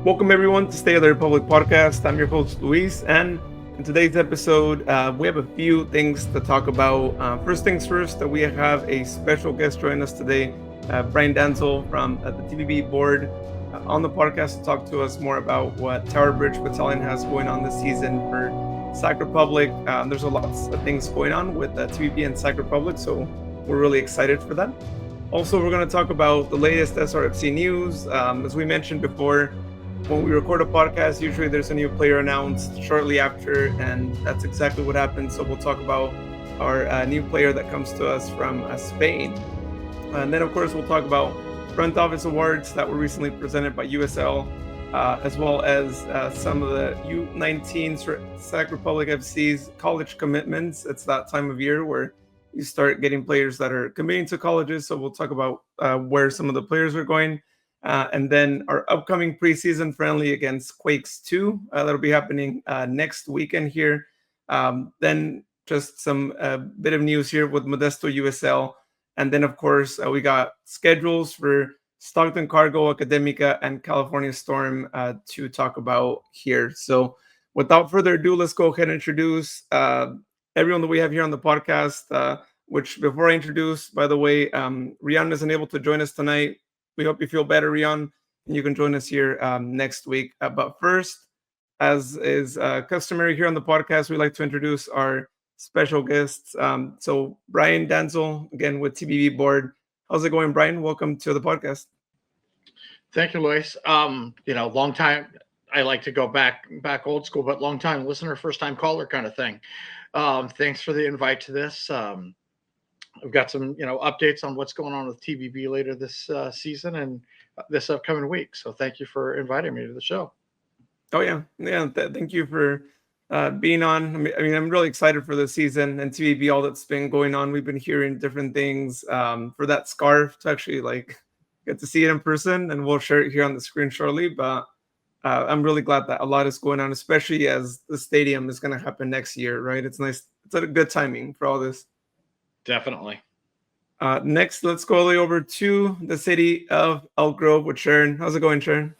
Welcome everyone to State of the Republic podcast. I'm your host Luis, and in today's episode, we have a few things to talk about. First things first, we have a special guest joining us today, Brian Danzl from the TVB board, on the podcast to talk to us more about what Tower Bridge Battalion has going on this season for Sacramento Republic. There's a lot of things going on with TVB and Sacramento Republic, so we're really excited for that. Also, we're going to talk about the latest SRFC news. As we mentioned before, when we record a podcast, usually there's a new player announced shortly after, and that's exactly what happened. So we'll talk about our new player that comes to us from Spain. And then, of course, we'll talk about front office awards that were recently presented by USL, as well as some of the U19 Sacramento Republic FC's college commitments. It's that time of year where you start getting players that are committing to colleges. So we'll talk about where some of the players are going. And then our upcoming preseason friendly against Quakes 2, that'll be happening next weekend here. Then just some bit of news here with Modesto USL. And then, of course, we got schedules for Stockton Cargo, Academica, and California Storm to talk about here. So without further ado, let's go ahead and introduce everyone that we have here on the podcast, which before I introduce, by the way, Rian isn't able to join us tonight. We hope you feel better, Rian, and you can join us here next week. But first, as is customary here on the podcast, we like to introduce our special guests. So Brian Danzl, again with TBB board. How's it going, Brian? Welcome to the podcast. Thank you, Luis. Long time. I like to go back old school, but long time listener, first time caller kind of thing. Thanks for the invite to this. I've got some, updates on what's going on with TVB later this season and this upcoming week. So thank you for inviting me to the show. Oh yeah. Thank you for being on. I mean, I'm really excited for the season and TVB, all that's been going on. We've been hearing different things for that scarf to actually get to see it in person, and we'll share it here on the screen shortly. But I'm really glad that a lot is going on, especially as the stadium is going to happen next year, right? It's nice. It's a good timing for all this. Definitely. Next, let's go all the way over to the city of Elk Grove with Sharon. How's it going, Sharon?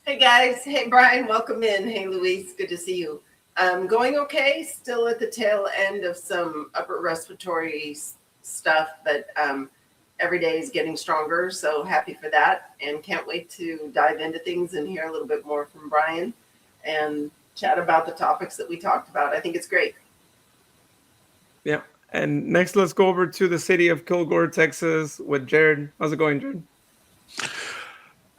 Hey, guys. Hey, Brian. Welcome in. Hey, Luis. Good to see you. Going okay. Still at the tail end of some upper respiratory stuff, but every day is getting stronger. So happy for that, and can't wait to dive into things and hear a little bit more from Brian and chat about the topics that we talked about. I think it's great. Yeah. And next, let's go over to the city of Kilgore, Texas with Jared. How's it going, Jared?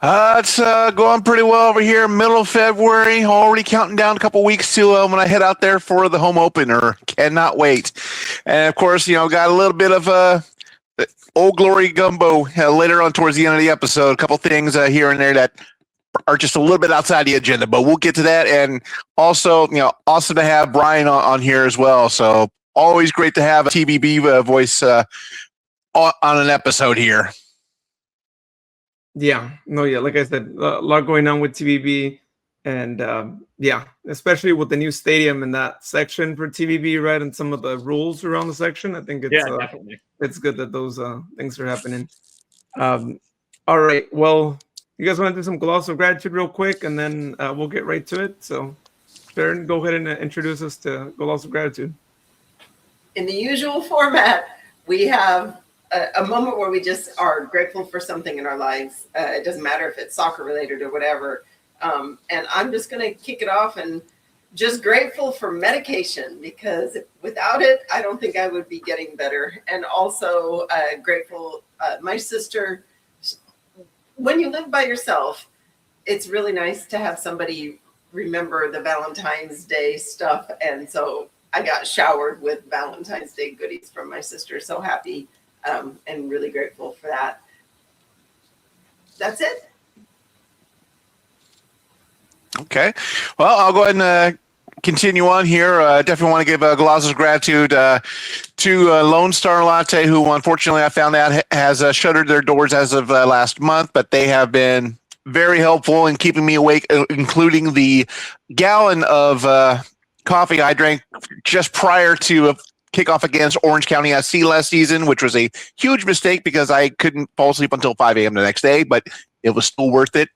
It's going pretty well over here. Middle of February, already counting down a couple weeks to when I head out there for the home opener. Cannot wait. And, of course, got a little bit of Old Glory gumbo later on towards the end of the episode. A couple things here and there that are just a little bit outside the agenda, but we'll get to that. And also, awesome to have Brian on here as well. So, always great to have a TVB voice on an episode here. Yeah. Like I said, a lot going on with TVB. And especially with the new stadium in that section for TVB, right? And some of the rules around the section. I think definitely. It's good that those things are happening. All right. Well, you guys want to do some gloss of gratitude real quick, and then we'll get right to it. So, Sharon, go ahead and introduce us to gloss of gratitude. In the usual format, we have a moment where we just are grateful for something in our lives. It doesn't matter if it's soccer related or whatever. And I'm just going to kick it off and just grateful for medication, because without it, I don't think I would be getting better. And also grateful, my sister, when you live by yourself, it's really nice to have somebody remember the Valentine's Day stuff. And so I got showered with Valentine's Day goodies from my sister. So happy and really grateful for that. That's it. Okay. Well, I'll go ahead and continue on here. Definitely want to give a gloss of gratitude to Lone Star Latte, who unfortunately I found out has shuttered their doors as of last month, but they have been very helpful in keeping me awake, including the gallon of coffee I drank just prior to kickoff against Orange County SC last season, which was a huge mistake because I couldn't fall asleep until 5 a.m. the next day. But it was still worth it.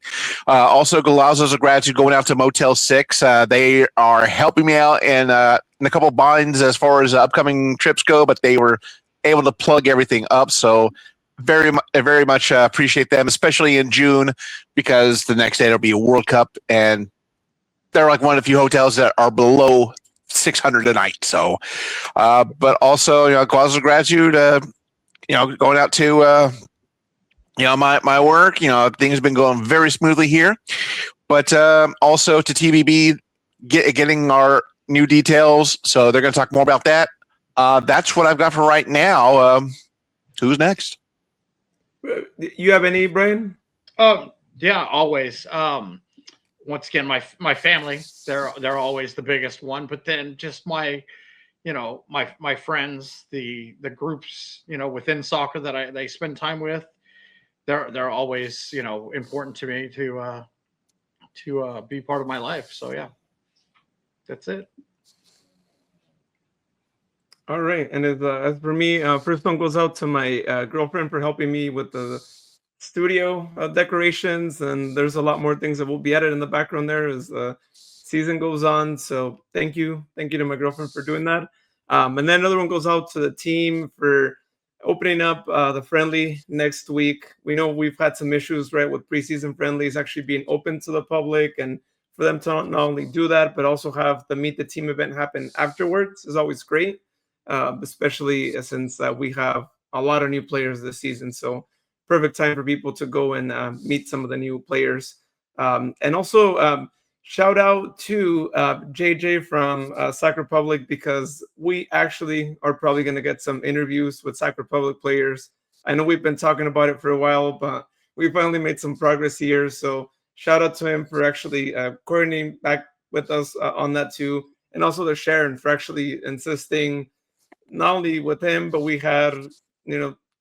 Also, Galazzo's a gratitude going out to Motel 6. They are helping me out in a couple of binds as far as upcoming trips go, but they were able to plug everything up. So very much appreciate them, especially in June, because the next day there'll be a World Cup, and they're like one of the few hotels that are below 600 a night. So, but also, Galazzo's gratitude, going out to, my work, things have been going very smoothly here, but also to TBB getting our new details. So they're going to talk more about that. That's what I've got for right now. Who's next? You have any, Brian? Yeah, always. Once again, my family, they're always the biggest one, but then just my friends, the groups, within soccer that they spend time with, they're always, important to me to be part of my life. So yeah, that's it. All right. And as for me, first one goes out to my girlfriend for helping me with the studio decorations. And there's a lot more things that will be added in the background there as the season goes on. So thank you. Thank you to my girlfriend for doing that. And then another one goes out to the team for opening up the friendly next week. We know we've had some issues, right, with preseason friendlies actually being open to the public, and for them to not only do that, but also have the Meet the Team event happen afterwards is always great, especially since we have a lot of new players this season. So perfect time for people to go and meet some of the new players. And also shout out to JJ from Sac Republic, because we actually are probably going to get some interviews with Sac Republic players. I know we've been talking about it for a while, but we finally made some progress here. So shout out to him for actually coordinating back with us on that too. And also to Sharon for actually insisting, not only with him, but we had, we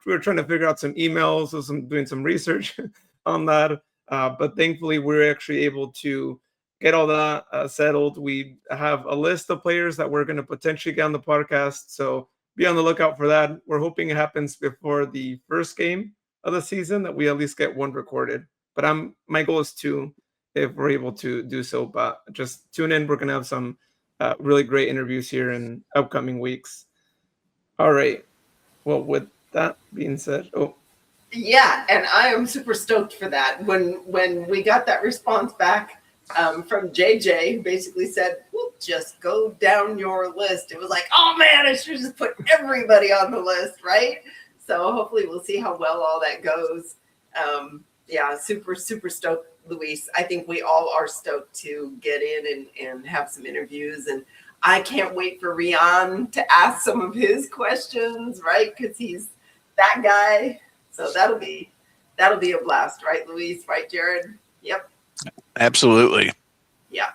were trying to figure out some emails, so doing some research on that. But thankfully, we're actually able to get all that settled. We have a list of players that we're going to potentially get on the podcast. So be on the lookout for that. We're hoping it happens before the first game of the season, that we at least get one recorded. But my goal is 2, if we're able to do so. But just tune in. We're going to have some really great interviews here in upcoming weeks. All right. Well, with that being said, yeah, and I am super stoked for that. When we got that response back from JJ, who basically said, "Well, just go down your list," it was like, oh man, I should just put everybody on the list, right? So hopefully we'll see how well all that goes. Yeah, super stoked, Luis. I think we all are stoked to get in and have some interviews, and I can't wait for Rian to ask some of his questions, right? Because he's that guy. So that'll be a blast, right, Luis? Right, Jared? Yep. Absolutely. Yeah.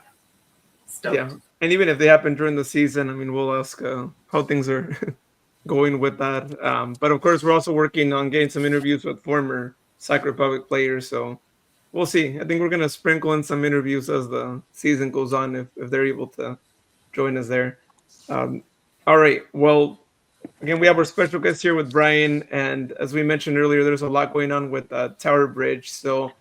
Stoked. Yeah. And even if they happen during the season, I mean, we'll ask how things are going with that. But of course, we're also working on getting some interviews with former Sac Republic players. So we'll see. I think we're going to sprinkle in some interviews as the season goes on, if they're able to join us there. All right. Well, again, we have our special guest here with Brian. And as we mentioned earlier, there's a lot going on with Tower Bridge. So,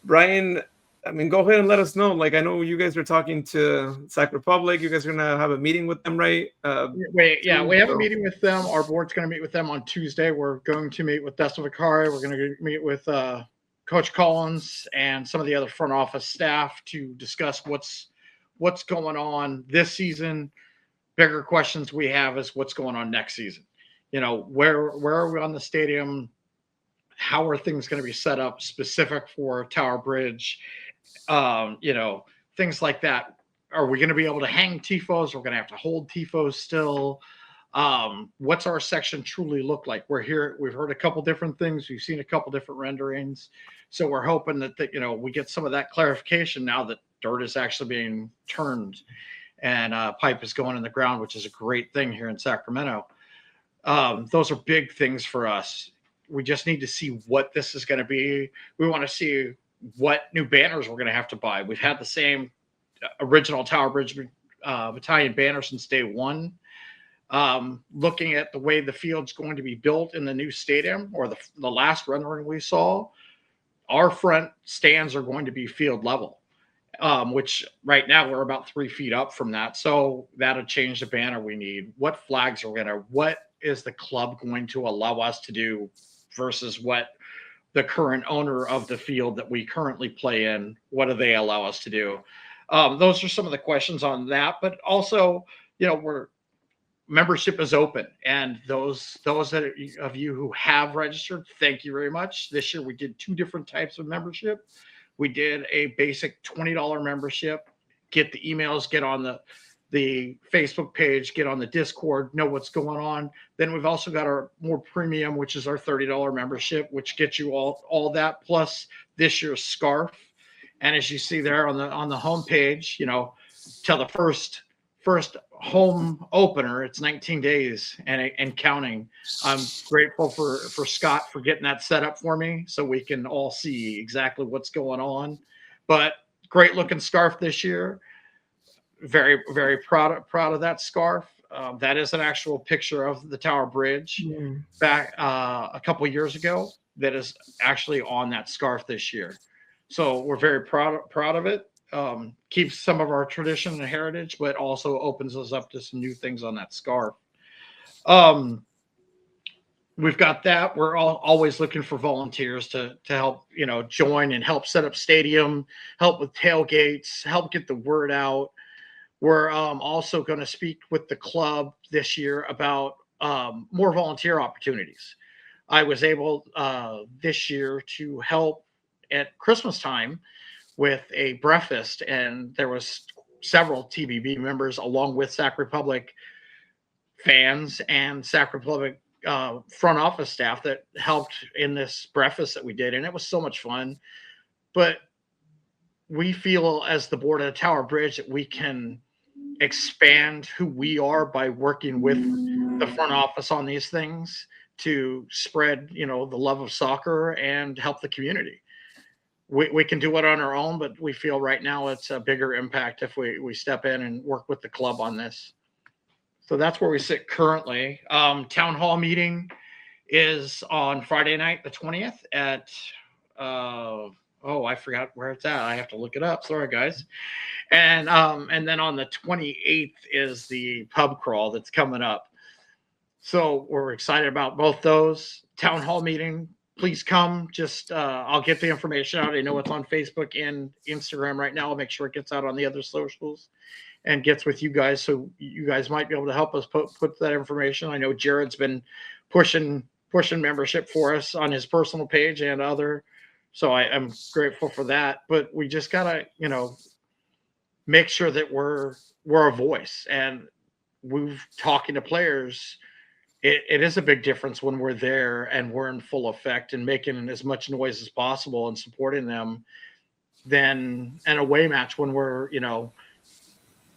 Brian, I mean, go ahead and let us know. Like, I know you guys are talking to Sac Republic. You guys are going to have a meeting with them, right? We have a meeting with them. Our board's going to meet with them on Tuesday. We're going to meet with Dustin Vicari. We're going to meet with Coach Collins and some of the other front office staff to discuss what's going on this season. Bigger questions we have is what's going on next season. Where are we on the stadium? How are things going to be set up specific for Tower Bridge? Things like that. Are we going to be able to hang TIFOs? We're going to have to hold TIFOs still. What's our section truly look like? We're here. We've heard a couple different things. We've seen a couple different renderings. So we're hoping that we get some of that clarification now that dirt is actually being turned and pipe is going in the ground, which is a great thing here in Sacramento. Those are big things for us. We just need to see what this is going to be. We want to see what new banners we're going to have to buy. We've had the same original Tower Bridge Battalion banner since day one. Looking at the way the field's going to be built in the new stadium, or the last rendering we saw, our front stands are going to be field level, which right now we're about 3 feet up from that. So that'll change the banner we need. What flags are we gonna? What is the club going to allow us to do versus what the current owner of the field that we currently play in, what do they allow us to do? Those are some of the questions on that, but also, membership is open, and those of you who have registered, thank you very much. This year we did 2 different types of membership. We did a basic $20 membership, get the emails, get on the Facebook page, get on the Discord, know what's going on. Then we've also got our more premium, which is our $30 membership, which gets you all that plus this year's scarf. And as you see there on the home page, till the first home opener, it's 19 days and counting. I'm grateful for Scott for getting that set up for me so we can all see exactly what's going on. But great looking scarf this year. Very, very proud of that scarf. That is an actual picture of the Tower Bridge back a couple of years ago. That is actually on that scarf this year. So we're very proud of it. Keeps some of our tradition and heritage, but also opens us up to some new things on that scarf. We've got that. We're always looking for volunteers to help, join and help set up stadium, help with tailgates, help get the word out. We're also going to speak with the club this year about more volunteer opportunities. I was able this year to help at Christmas time with a breakfast, and there was several TBB members along with Sac Republic fans and Sac Republic front office staff that helped in this breakfast that we did, and it was so much fun. But we feel as the board of the Tower Bridge that we can expand who we are by working with the front office on these things to spread, the love of soccer and help the community. We can do it on our own, but we feel right now it's a bigger impact if we step in and work with the club on this. So that's where we sit currently. Town hall meeting is on Friday night, the 20th at, I forgot where it's at. I have to look it up. Sorry, guys. And then on the 28th is the pub crawl that's coming up. So we're excited about both those. Town hall meeting, please come. Just I'll get the information out. I know it's on Facebook and Instagram right now. I'll make sure it gets out on the other socials and gets with you guys, so you guys might be able to help us put that information. I know Jared's been pushing membership for us on his personal page and other. So I'm grateful for that. But we just gotta, make sure that we're a voice, and we've talking to players. It is a big difference when we're there and we're in full effect and making as much noise as possible and supporting them than an away match when we're,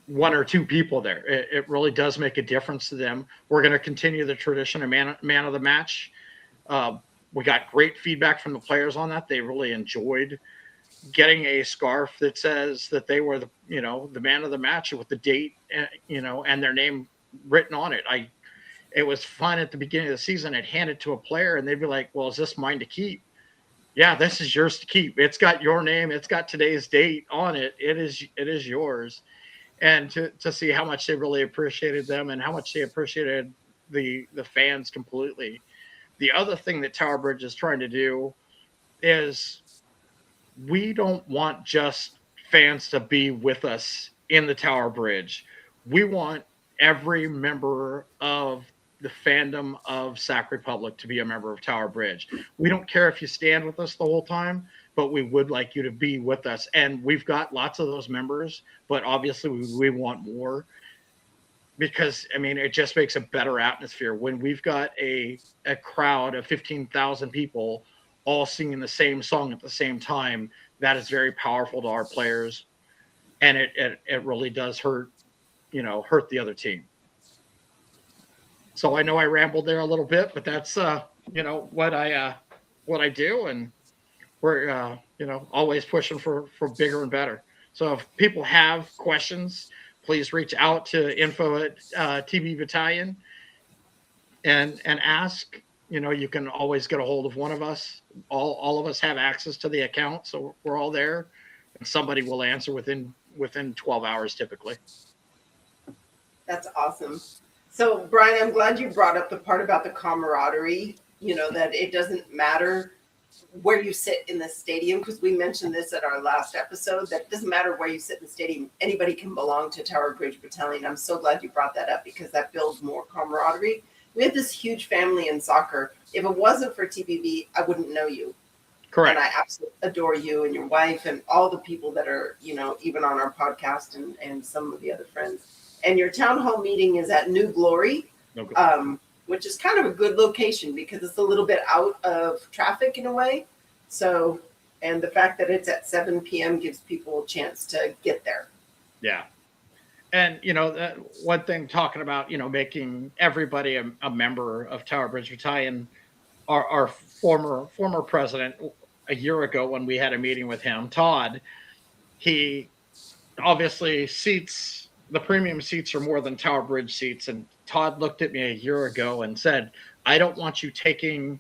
1 or 2 people there. It really does make a difference to them. We're going to continue the tradition of man of the match. We got great feedback from the players on that. They really enjoyed getting a scarf that says that they were the man of the match with the date, and their name written on it. It was fun at the beginning of the season. I'd hand it to a player and they'd be like, well, is this mine to keep? Yeah, this is yours to keep. It's got your name. It's got today's date on it. It is yours. And to see how much they really appreciated them and how much they appreciated the fans completely. The other thing that Tower Bridge is trying to do is we don't want just fans to be with us in the Tower Bridge. We want every member of the fandom of Sac Republic to be a member of Tower Bridge. We don't care if you stand with us the whole time, but we would like you to be with us. And we've got lots of those members, but obviously we want more, because it just makes a better atmosphere when we've got a crowd of 15,000 people all singing the same song at the same time. That is very powerful to our players, and it really does hurt the other team. So I know I rambled there a little bit, but that's what I do, and we're always pushing for bigger and better. So if people have questions, please reach out to info@TB Battalion and ask. You can always get a hold of one of us. all of us have access to the account, so we're all there, and somebody will answer within 12 hours typically. That's awesome. So, Brian, I'm glad you brought up the part about the camaraderie, that it doesn't matter where you sit in the stadium, because we mentioned this at our last episode, that it doesn't matter where you sit in the stadium. Anybody can belong to Tower Bridge Battalion. I'm so glad you brought that up, because that builds more camaraderie. We have this huge family in soccer. If it wasn't for TBB, I wouldn't know you. Correct. And I absolutely adore you and your wife and all the people that are, even on our podcast and some of the other friends. And your town hall meeting is at New Glory, which is kind of a good location because it's a little bit out of traffic in a way. So, and the fact that it's at 7 p.m. gives people a chance to get there. Yeah. And, one thing talking about, making everybody a member of Tower Bridge Battalion, our former president, a year ago when we had a meeting with him, Todd, he obviously the premium seats are more than Tower Bridge seats. And Todd looked at me a year ago and said, I don't want you taking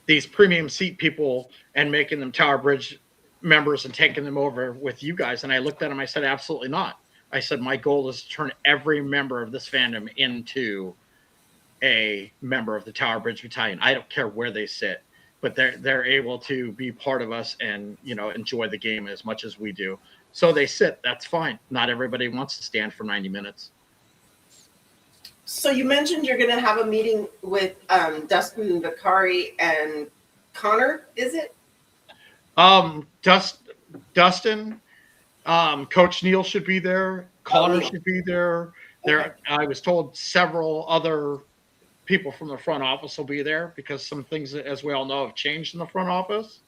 these premium seat people and making them Tower Bridge members and taking them over with you guys. And I looked at him, I said, absolutely not. I said, my goal is to turn every member of this fandom into a member of the Tower Bridge Battalion. I don't care where they sit, but they're able to be part of us and, enjoy the game as much as we do. So they sit, that's fine. Not everybody wants to stand for 90 minutes. So you mentioned you're going to have a meeting with Dustin Bakari and Connor, is it? Dustin, Coach Neil should be there. Connor should be there. Okay. I was told several other people from the front office will be there because some things, as we all know, have changed in the front office.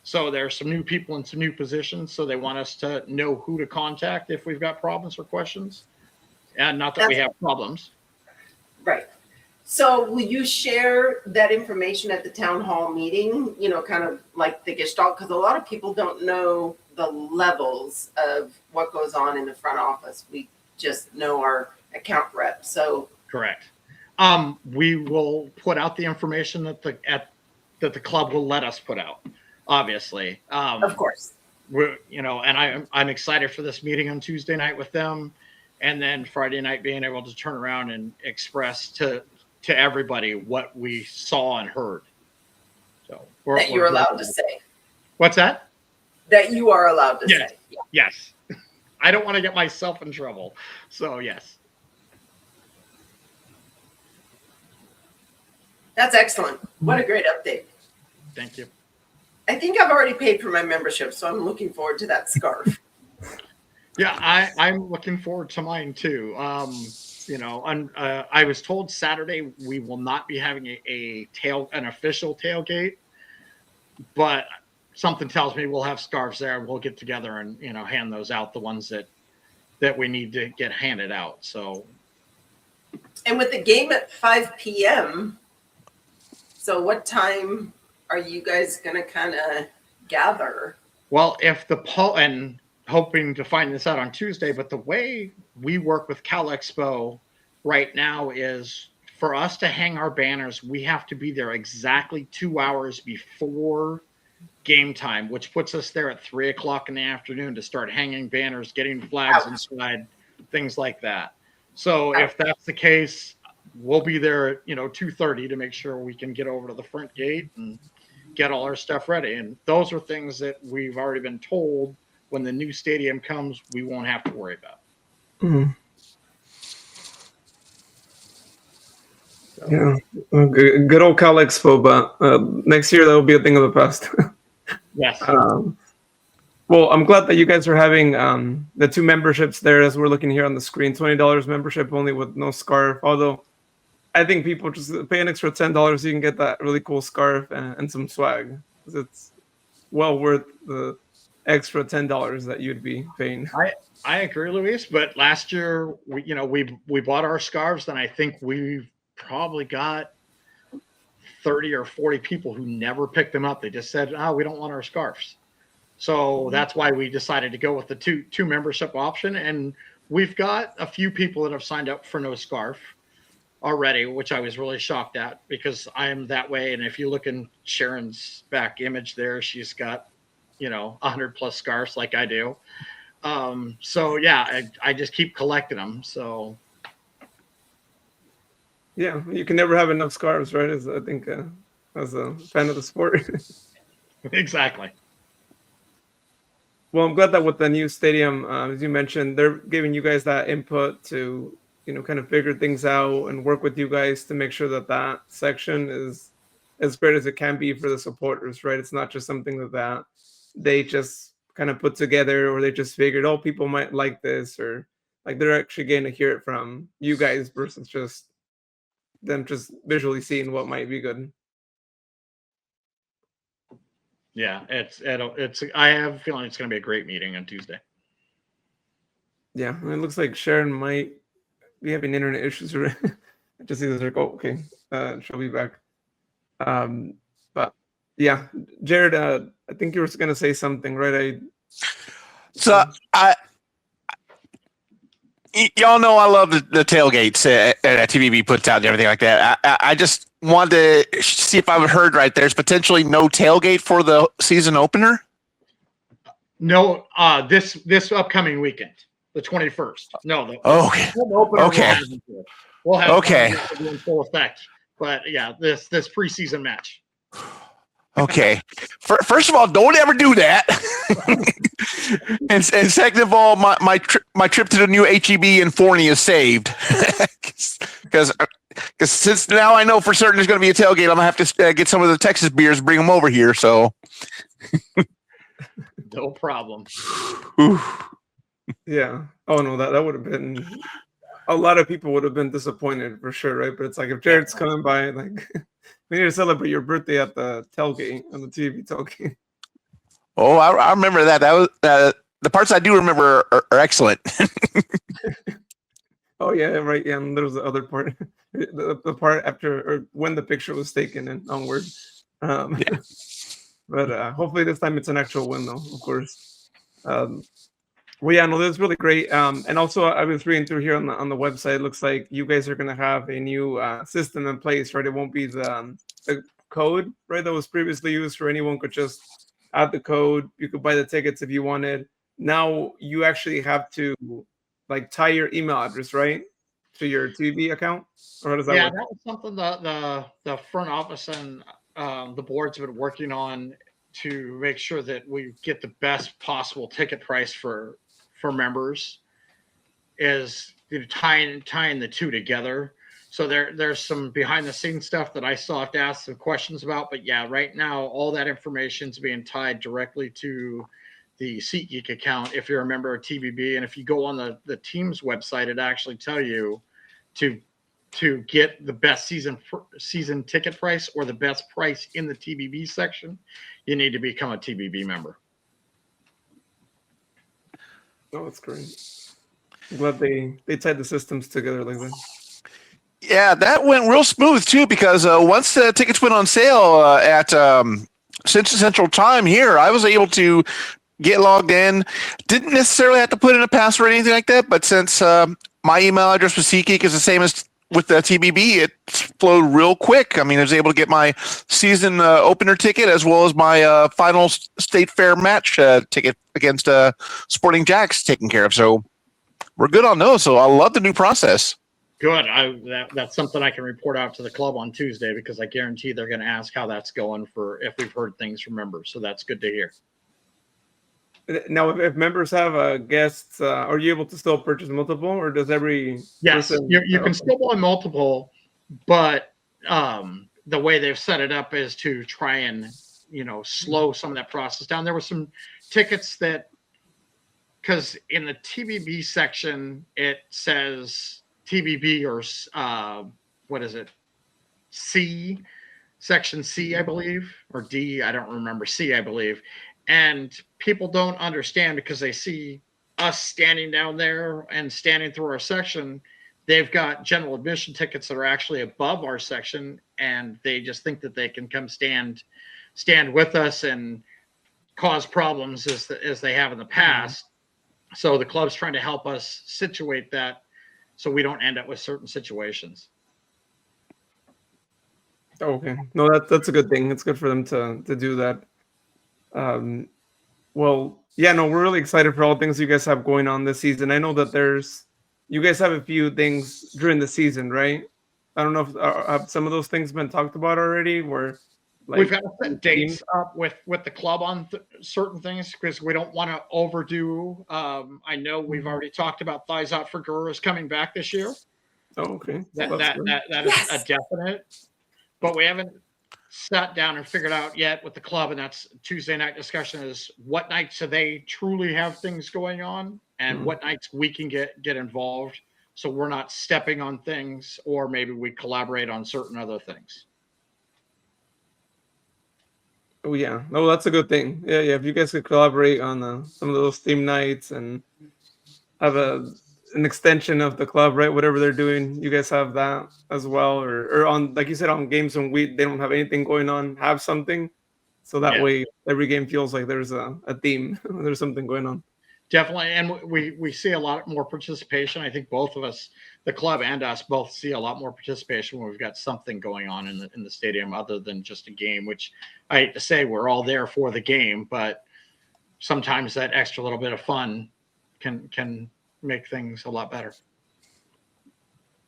So there's some new people in some new positions. So they want us to know who to contact if we've got problems or questions. And not that we have problems. Right. So will you share that information at the town hall meeting, kind of like the Gestalt? Because a lot of people don't know the levels of what goes on in the front office. We just know our account rep. So correct. We will put out the information that the club will let us put out. Obviously, of course, and I'm excited for this meeting on Tuesday night with them, and then Friday night being able to turn around and express to everybody what we saw and heard. So that you're allowed to say. What's that? That you are allowed to say. Yeah. Yes. I don't want to get myself in trouble. So yes. That's excellent. What a great update. Thank you. I think I've already paid for my membership, so I'm looking forward to that scarf. Yeah, I'm looking forward to mine too. I was told Saturday we will not be having an official tailgate, but something tells me we'll have scarves there. We'll get together and hand those out, the ones that we need to get handed out. So, and with the game at 5 p.m., so what time are you guys going to kind of gather? Well, and hoping to find this out on Tuesday, but the way we work with Cal Expo right now is for us to hang our banners, we have to be there exactly 2 hours before game time, which puts us there at 3:00 in the afternoon to start hanging banners, getting flags inside, things like that. So if that's the case, we'll be there at 2:30 to make sure we can get over to the front gate and get all our stuff ready. And those are things that we've already been told when the new stadium comes, we won't have to worry about. Mm-hmm. So. Yeah, good old Cal Expo, but next year that will be a thing of the past. Yes. Well, I'm glad that you guys are having the two memberships there, as we're looking here on the screen. $20 membership only with no scarf. Although I think people just pay an extra $10, you can get that really cool scarf and some swag. It's well worth the extra $10 that you'd be paying. I agree, Luis. But last year, we bought our scarves, and I think we've probably got 30 or 40 people who never picked them up. They just said, we don't want our scarves. So that's why we decided to go with the two membership option. And we've got a few people that have signed up for no scarf. already, which I was really shocked at because I am that way. And if you look in Sharon's back image there, she's got, 100+ scarves like I do. So yeah, I just keep collecting them. So Yeah, you can never have enough scarves, right? As I think, as a fan of the sport. exactly. Well, I'm glad that with the new stadium, as you mentioned, they're giving you guys that input to, kind of figure things out and work with you guys to make sure that that section is as great as it can be for the supporters, right? It's not just something that they just kind of put together, or they just figured, oh, people might like this, or like they're actually getting to hear it from you guys versus just them just visually seeing what might be good. Yeah, it's. I have a feeling it's going to be a great meeting on Tuesday. Yeah, and it looks like Sharon might be having internet issues. I just see this like, oh, okay, she'll be back. But yeah, Jared, I think you were going to say something, right? Y'all know I love the tailgates that TVB puts out and everything like that. I just wanted to see if I've heard right. There's potentially no tailgate for the season opener. No, this upcoming weekend, the 21st. No, the okay. Opener Okay. We'll have okay. In full effect. But yeah, this preseason match. Okay. First of all, don't ever do that. and second of all, my trip to the new HEB in Forney is saved because since now I know for certain there's going to be a tailgate, I'm gonna have to get some of the Texas beers, bring them over here. So no problem. Yeah. Oh no, that would have been, a lot of people would have been disappointed for sure, right? But it's like if Jared's coming by, like we need to celebrate your birthday at the tailgate, on the TV tailgate. Oh, I remember that. That was the parts I do remember are excellent. Oh yeah, right. Yeah, and there was the other part, the part after or when the picture was taken and onward. Yeah. But hopefully this time it's an actual win, though. Of course. Well, yeah, no, that's really great. And also, I was reading through here on the website. It looks like you guys are going to have a new system in place, right? It won't be the code, right, that was previously used, where anyone could just add the code. You could buy the tickets if you wanted. Now you actually have to like tie your email address, right, to your TV account, or how does that work? That was something the front office and the board's been working on to make sure that we get the best possible ticket price for members, is tying the two together. So there's some behind the scenes stuff that I still have to ask some questions about. But yeah, right now all that information is being tied directly to the SeatGeek account if you're a member of TBB. And if you go on the team's website, it actually tell you to get the best season ticket price or the best price in the TBB section, you need to become a TBB member. Oh, that's great. I'm glad they tied the systems together like that. Yeah, that went real smooth too, because once the tickets went on sale at Central Time here, I was able to get logged in. Didn't necessarily have to put in a password or anything like that, but since my email address with SeatGeek is the same as with the TBB, it flowed real quick. I mean, I was able to get my season opener ticket as well as my final state fair match ticket against Sporting Jacks taken care of. So we're good on those. So I love the new process. Good. That's something I can report out to the club on Tuesday, because I guarantee they're going to ask how that's going for if we've heard things from members. So that's good to hear. Now, if members have guests, are you able to still purchase multiple, or does every yes, person... you can still buy multiple, but the way they've set it up is to try and slow some of that process down. There were some tickets that, because in the TBB section it says TBB or what is it, C, section C, I believe, or D, I don't remember, C, I believe. And people don't understand, because they see us standing down there and standing through our section. They've got general admission tickets that are actually above our section, and they just think that they can come stand with us and cause problems as they have in the past. Mm-hmm. So the club's trying to help us situate that so we don't end up with certain situations. Okay. No, that's a good thing. It's good for them to do that. Um, well, yeah, no, we're really excited for all the things you guys have going on this season. I know that you guys have a few things during the season, right? I don't know if have some of those things been talked about already. Where We've like got to set dates up with the club on certain things because we don't want to overdo. I know we've already talked about Thighs Out for Gurus coming back this year. Oh, okay. That Well, that's that good. that that is a definite. But we haven't sat down and figured out yet with the club, and that's Tuesday night discussion is what nights do they truly have things going on and what nights we can get involved so we're not stepping on things, or maybe we collaborate on certain other things. Oh yeah, no, that's a good thing. Yeah, yeah. If you guys could collaborate on some of those theme nights and have an extension of the club, right? Whatever they're doing, you guys have that as well, or on like you said on games when they don't have anything going on, have something, so that Yeah. way every game feels like there's a theme, there's something going on. Definitely, and we see a lot more participation. I think both of us, the club and us, both see a lot more participation when we've got something going on in the stadium other than just a game. Which I hate to say, we're all there for the game, but sometimes that extra little bit of fun can make things a lot better.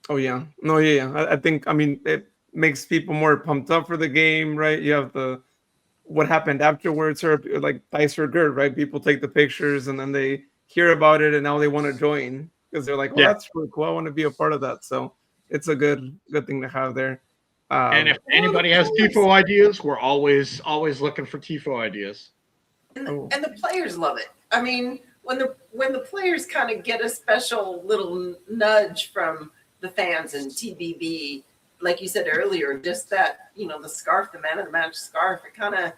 Oh yeah, no, yeah, yeah. I think it makes people more pumped up for the game, right? You have what happened afterwards, or like Dice or Gerd, right? People take the pictures and then they hear about it and now they want to join because they're like, "Oh, Yeah. that's really cool. I want to be a part of that." So it's a good thing to have there. And if anybody has TIFO ideas, we're always looking for TIFO ideas. And the players love it. I mean, when the players kind of get a special little nudge from the fans and TBB, like you said earlier, just that, the scarf, the man of the match scarf, it kind of,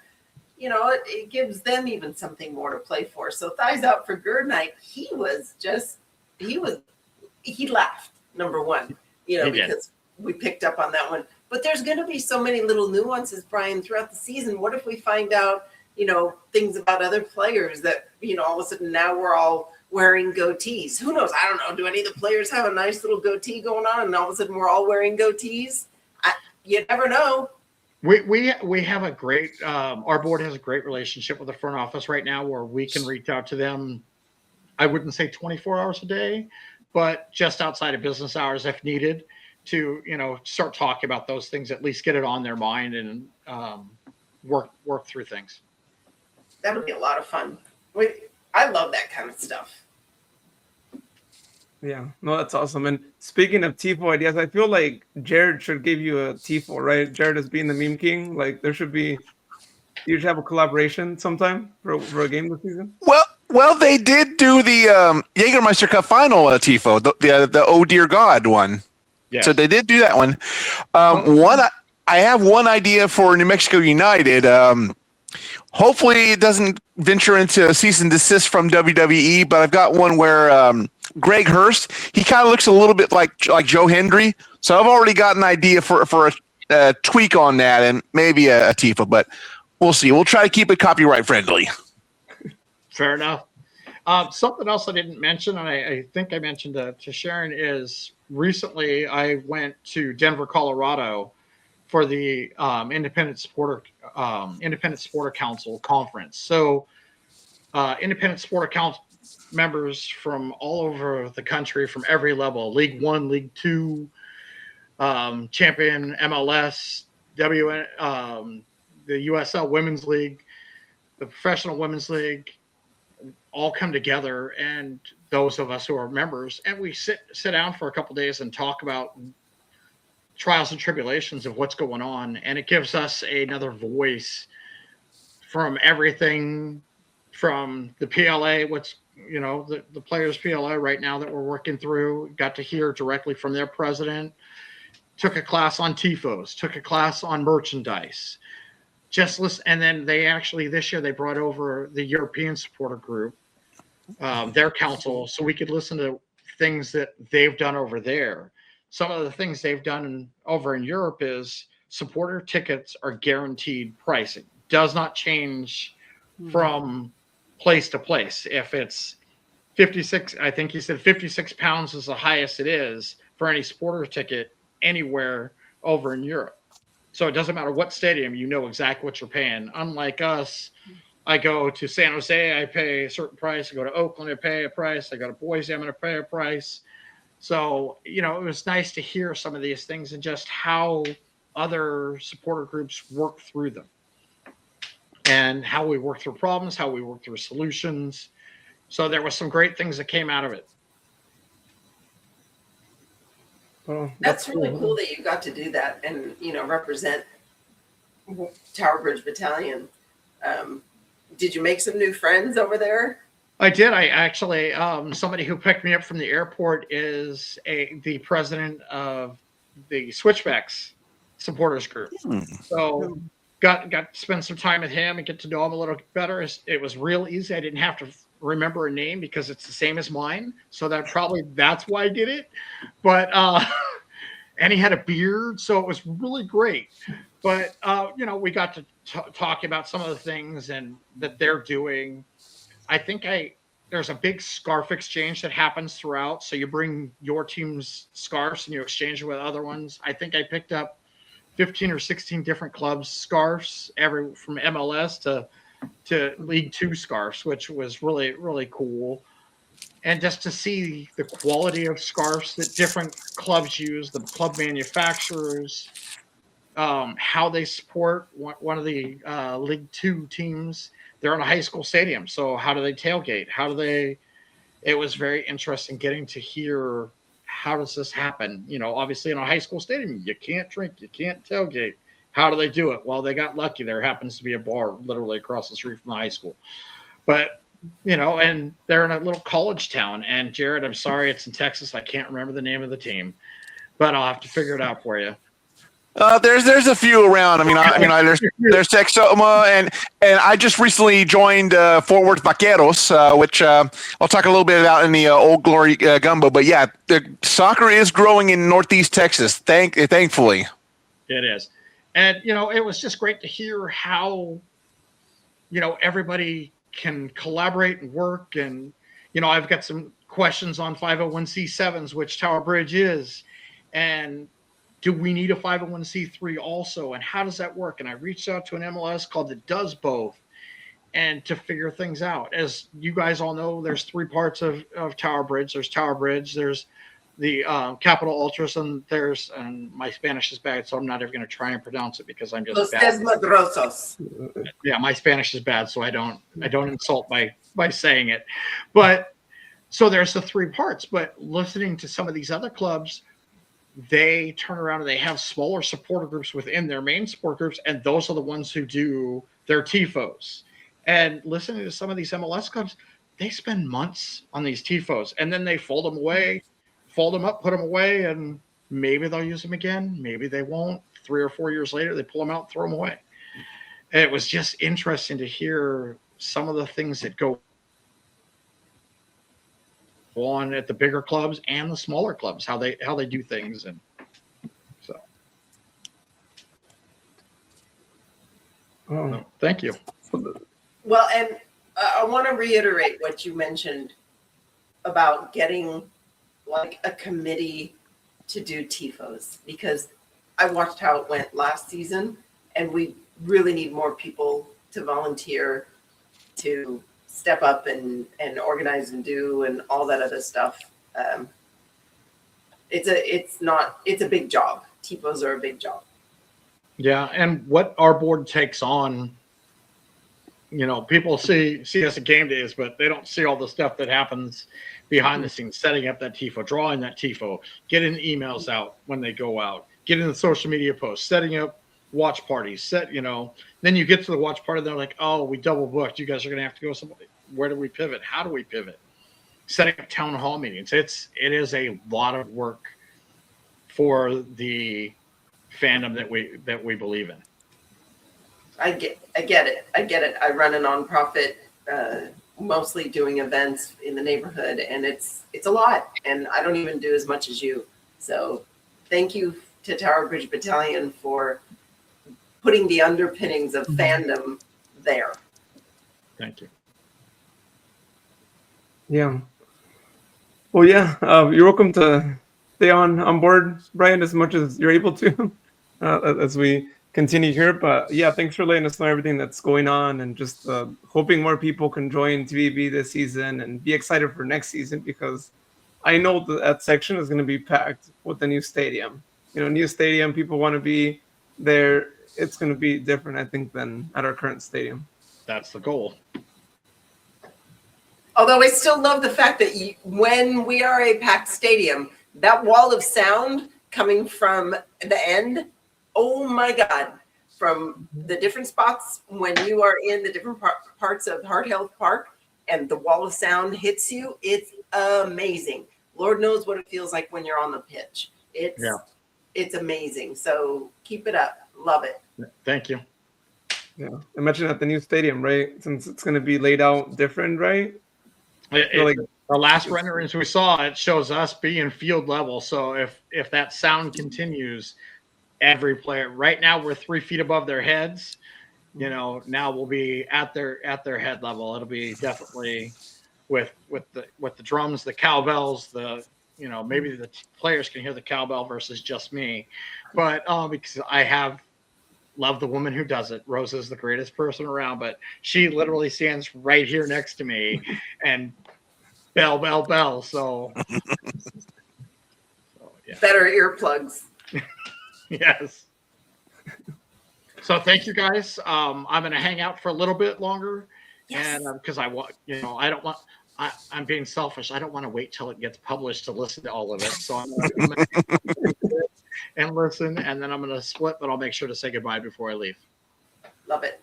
it gives them even something more to play for. So Thighs Out for Gerd night, he laughed, number one, because we picked up on that one. But there's going to be so many little nuances, Brian, throughout the season. What if we find out, things about other players that, all of a sudden now we're all wearing goatees? Who knows? I don't know. Do any of the players have a nice little goatee going on and all of a sudden we're all wearing goatees? You never know. We have a great, our board has a great relationship with the front office right now where we can reach out to them. I wouldn't say 24 hours a day, but just outside of business hours if needed to, start talking about those things, at least get it on their mind and work through things. That would be a lot of fun. I love that kind of stuff. Yeah, no, that's awesome. And speaking of TIFO ideas, I feel like Jared should give you a TIFO, right? Jared is being the meme king. Like you should have a collaboration sometime for a game this season. Well, they did do the Jägermeister Cup final TIFO, the Oh Dear God one. Yeah. So they did do that one. I have one idea for New Mexico United. Hopefully it doesn't venture into a cease and desist from WWE, but I've got one where Greg Hurst, he kind of looks a little bit like Joe Hendry. So I've already got an idea for a tweak on that and maybe a TIFO, but we'll see. We'll try to keep it copyright friendly. Fair enough. Something else I didn't mention, and I think I mentioned to Sharon, is recently I went to Denver, Colorado for the Independent Supporter Council conference. So Independent Supporter Council members from all over the country, from every level, League One, League Two, Champion, MLS, W, the USL Women's League, the Professional Women's League, all come together, and those of us who are members, and we sit down for a couple of days and talk about trials and tribulations of what's going on, and it gives us another voice from everything from the PLA, the players PLA right now that we're working through. Got to hear directly from their president, took a class on TIFOs, took a class on merchandise, just listen. And then they actually this year they brought over the European supporter group, their council, so we could listen to things that they've done over there. Some of the things they've done over in Europe is supporter tickets are guaranteed pricing. Does not change from place to place. If it's 56, I think he said 56 pounds is the highest it is for any supporter ticket anywhere over in Europe. So it doesn't matter what stadium, you know exactly what you're paying. Unlike us, I go to San Jose, I pay a certain price. I go to Oakland, I pay a price. I go to Boise, I'm going to pay a price. So, it was nice to hear some of these things and just how other supporter groups work through them and how we work through problems, how we work through solutions. So there was some great things that came out of it. Oh, That's really cool that you got to do that and, represent Tower Bridge Battalion. Did you make some new friends over there? I did. I actually, somebody who picked me up from the airport is the president of the Switchbacks supporters group. So got to spend some time with him and get to know him a little better. It was real easy. I didn't have to remember a name because it's the same as mine. So that's why I did it. But, and he had a beard, so it was really great. But, we got to talk about some of the things and that they're doing. I think there's a big scarf exchange that happens throughout. So you bring your team's scarves and you exchange it with other ones. I think I picked up 15 or 16 different clubs' scarves, from MLS to League Two scarves, which was really, really cool. And just to see the quality of scarves that different clubs use, the club manufacturers, how they support one of the League Two teams. They're in a high school stadium. So how do they tailgate? It was very interesting getting to hear, how does this happen? Obviously in a high school stadium, you can't drink, you can't tailgate. How do they do it? Well, they got lucky. There happens to be a bar literally across the street from the high school. But, and they're in a little college town. And Jared, I'm sorry, it's in Texas. I can't remember the name of the team, but I'll have to figure it out for you. There's a few around. There's Texoma, and I just recently joined Fort Worth Vaqueros, which I'll talk a little bit about in the Old Glory Gumbo. But yeah, the soccer is growing in Northeast Texas. Thankfully, it is, and it was just great to hear how everybody can collaborate and work. And I've got some questions on 501c7s, which Tower Bridge is, and do we need a 501c3 also? And how does that work? And I reached out to an MLS called that does both, and to figure things out. As you guys all know, there's three parts of Tower Bridge. There's Tower Bridge, there's the Capital Ultras, and my Spanish is bad, so I'm not even going to try and pronounce it because I'm just Los bad. Desmadrosos. Yeah, my Spanish is bad, so I don't insult by saying it. But so there's the three parts. But listening to some of these other clubs, they turn around and they have smaller supporter groups within their main support groups, and those are the ones who do their TIFOs. And listening to some of these MLS clubs, they spend months on these TIFOs, and then they fold them away, fold them up, put them away, and maybe they'll use them again, maybe they won't. 3 or 4 years later, they pull them out, throw them away. And it was just interesting to hear some of the things that go on at the bigger clubs and the smaller clubs, how they do things. And so thank you. Well, and I want to reiterate what you mentioned about getting like a committee to do TIFOs, because I watched how it went last season, and we really need more people to volunteer to step up and organize and do and all that other stuff. It's a big job. TIFOs are a big job. Yeah, and what our board takes on, people see us at game days, but they don't see all the stuff that happens behind the scenes, setting up that TIFO, drawing that TIFO, getting emails out when they go out, getting the social media posts, setting up watch parties, then you get to the watch party, they're like, oh, we double booked. You guys are going to have to go somewhere. Where do we pivot? How do we pivot? Setting up town hall meetings. It is a lot of work for the fandom that we believe in. I get it. I run a nonprofit, mostly doing events in the neighborhood, and it's a lot, and I don't even do as much as you. So thank you to Tower Bridge Battalion for putting the underpinnings of fandom there. Thank you. Yeah. Well, yeah, you're welcome to stay on board, Brian, as much as you're able to, as we continue here. But yeah, thanks for letting us know everything that's going on, and just hoping more people can join TVB this season and be excited for next season, because I know that section is going to be packed with the new stadium. New stadium, people want to be there. It's going to be different, I think, than at our current stadium. That's the goal. Although I still love the fact that when we are a packed stadium, that wall of sound coming from the end, oh my God, from the different spots when you are in the different parts of Heart Health Park and the wall of sound hits you, it's amazing. Lord knows what it feels like when you're on the pitch. It's amazing. So keep it up. Love it. Thank you. Yeah. Imagine at the new stadium, right? Since it's going to be laid out different, right? The last renderings we saw, it shows us being field level. So if that sound continues, every player, right now we're 3 feet above their heads. Now we'll be at their head level. It'll be definitely with the drums, the cowbells, maybe the players can hear the cowbell versus just me. But because I have loved the woman who does it. Rose is the greatest person around, but she literally stands right here next to me and bell, bell, bell. So yeah. Better earplugs. Yes. So thank you guys. I'm going to hang out for a little bit longer. Yes. And because I want, I don't want, I'm being selfish. I don't want to wait till it gets published to listen to all of it. So I'm going to and listen, and then I'm going to split, but I'll make sure to say goodbye before I leave. Love it.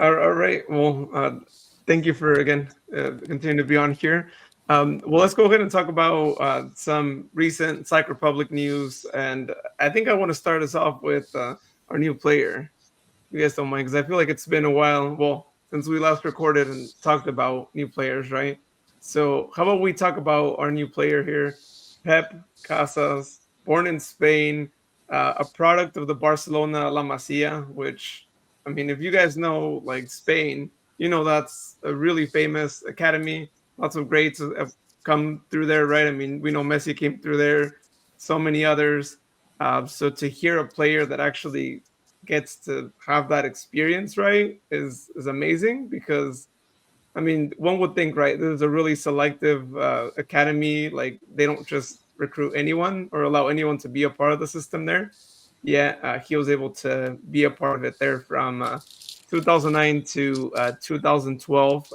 All right. Well, thank you for, again, continuing to be on here. Well, let's go ahead and talk about some recent Sac Republic news. And I think I want to start us off with our new player. You guys don't mind, because I feel like it's been a while, well, since we last recorded and talked about new players, right? So how about we talk about our new player here, Pep Casas, born in Spain, a product of the Barcelona La Masia, which, I mean, if you guys know, like, Spain, that's a really famous academy. Lots of greats have come through there, right? I mean, we know Messi came through there, so many others. So to hear a player that actually gets to have that experience, right, is amazing, because, I mean, one would think, right, this is a really selective academy. Like, they don't just recruit anyone or allow anyone to be a part of the system there. Yeah, he was able to be a part of it there from 2009 to 2012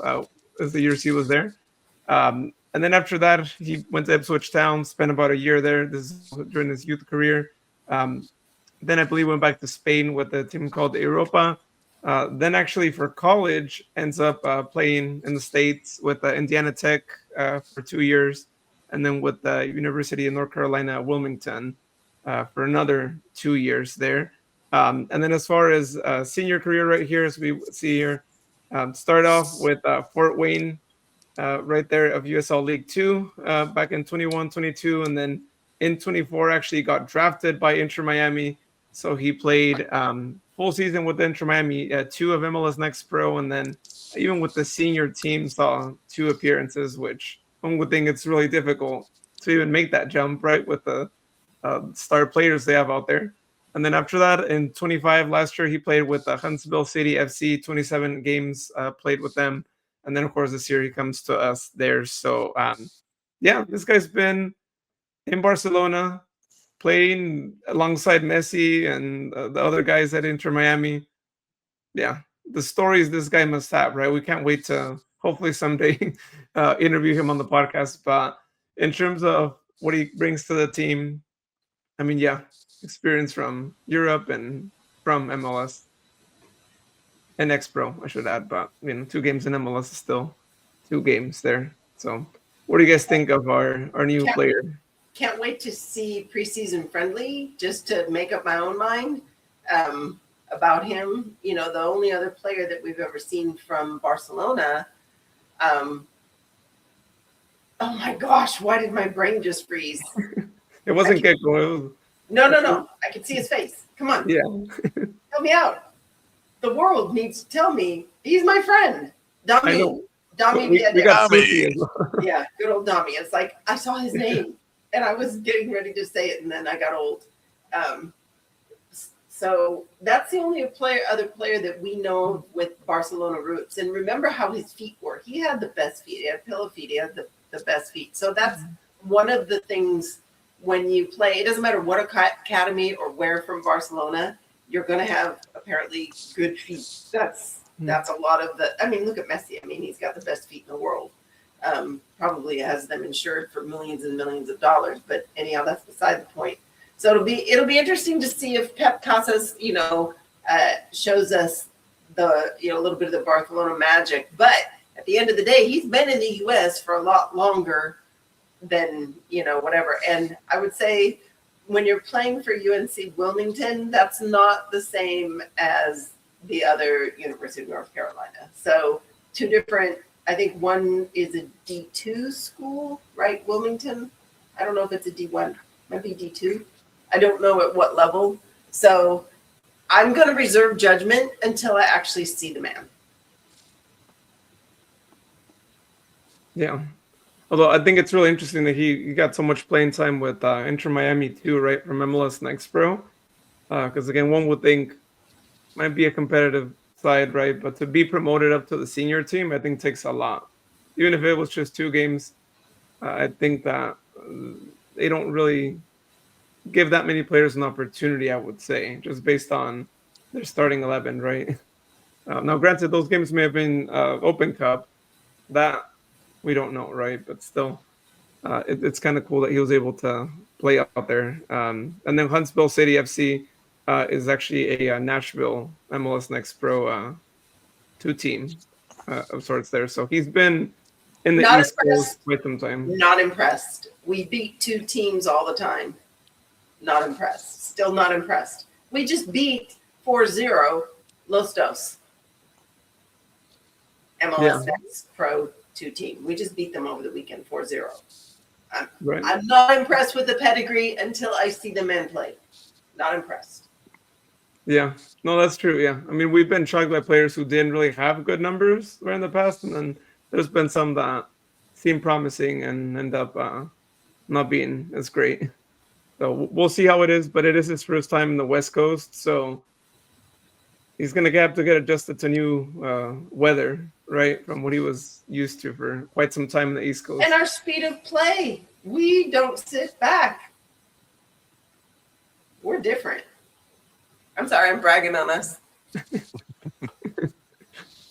as the years he was there. And then after that, he went to Ipswich Town, spent about a year there. This is during his youth career. Then I believe went back to Spain with a team called Europa. Then actually for college, ends up playing in the States with Indiana Tech for 2 years. And then with the University of North Carolina, Wilmington for another 2 years there. And then as far as senior career right here, as we see here, start off with Fort Wayne, right there of USL League Two back in 21-22, and then in 24 actually got drafted by Inter Miami. So he played full season with Inter Miami, 2 of MLS Next Pro, and then even with the senior team saw 2 appearances, which one would think it's really difficult to even make that jump, right, with the star players they have out there. And then after that, in 25 last year, he played with Huntsville City FC, 27 games played with them. And then, of course, this year he comes to us there. So, yeah, this guy's been in Barcelona, playing alongside Messi and the other guys at Inter Miami. Yeah, the stories this guy must have, right? We can't wait to hopefully someday interview him on the podcast. But in terms of what he brings to the team, I mean, yeah, experience from Europe and from MLS. And X-Pro, I should add, but 2 games in MLS is still 2 games there. So what do you guys think of our new player? Can't wait to see preseason friendly, just to make up my own mind about him. The only other player that we've ever seen from Barcelona. Oh my gosh, why did my brain just freeze? It wasn't Gecko. No. I can see his face. Come on. Yeah. Help me out. The world needs to tell me he's my friend. Dami. We got Dami. Yeah, good old Dami. It's like I saw his name and I was getting ready to say it, and then I got old. So that's the only other player that we know with Barcelona roots. And remember how his feet were. He had the best feet. He had pillow feet. He had the best feet. So that's one of the things when you play. It doesn't matter what academy or where from Barcelona, you're going to have apparently good feet. That's a lot of the. I mean, look at Messi. I mean, he's got the best feet in the world. Probably has them insured for millions and millions of dollars. But anyhow, that's beside the point. So it'll be interesting to see if Pep Casas, shows us a little bit of the Barcelona magic. But at the end of the day, he's been in the U.S. for a lot longer than whatever. And I would say when you're playing for UNC Wilmington, that's not the same as the other University of North Carolina. So two different. I think one is a D2 school, right? Wilmington. I don't know if it's a D1. Might be D2. I don't know at what level. So I'm going to reserve judgment until I actually see the man. Yeah. Although I think it's really interesting that he got so much playing time with Inter Miami too, right, from MLS Next Pro. Because again, one would think might be a competitive side, right? But to be promoted up to the senior team, I think takes a lot. Even if it was just 2 games, I think that they don't really give that many players an opportunity, I would say, just based on their starting 11, right? Now, granted, those games may have been Open Cup. That we don't know, right? But still, it's kind of cool that he was able to play out there. And then Huntsville City FC is actually a Nashville MLS Next Pro 2 team of sorts there. So he's been in the East Coast quite some time. Not impressed. We beat 2 teams all the time. Not impressed. Still not impressed. We just beat 4-0 Los Dos. MLS Next Pro 2 team. We just beat them over the weekend 4-0. Right. I'm not impressed with the pedigree until I see the men play. Not impressed. Yeah, no, that's true. Yeah, I mean, we've been shocked by players who didn't really have good numbers right in the past, and then there's been some that seem promising and end up not being as great. So we'll see how it is, but it is his first time in the West Coast, so he's going to have to get adjusted to new weather, right, from what he was used to for quite some time in the East Coast. And our speed of play. We don't sit back. We're different. I'm sorry, I'm bragging on us.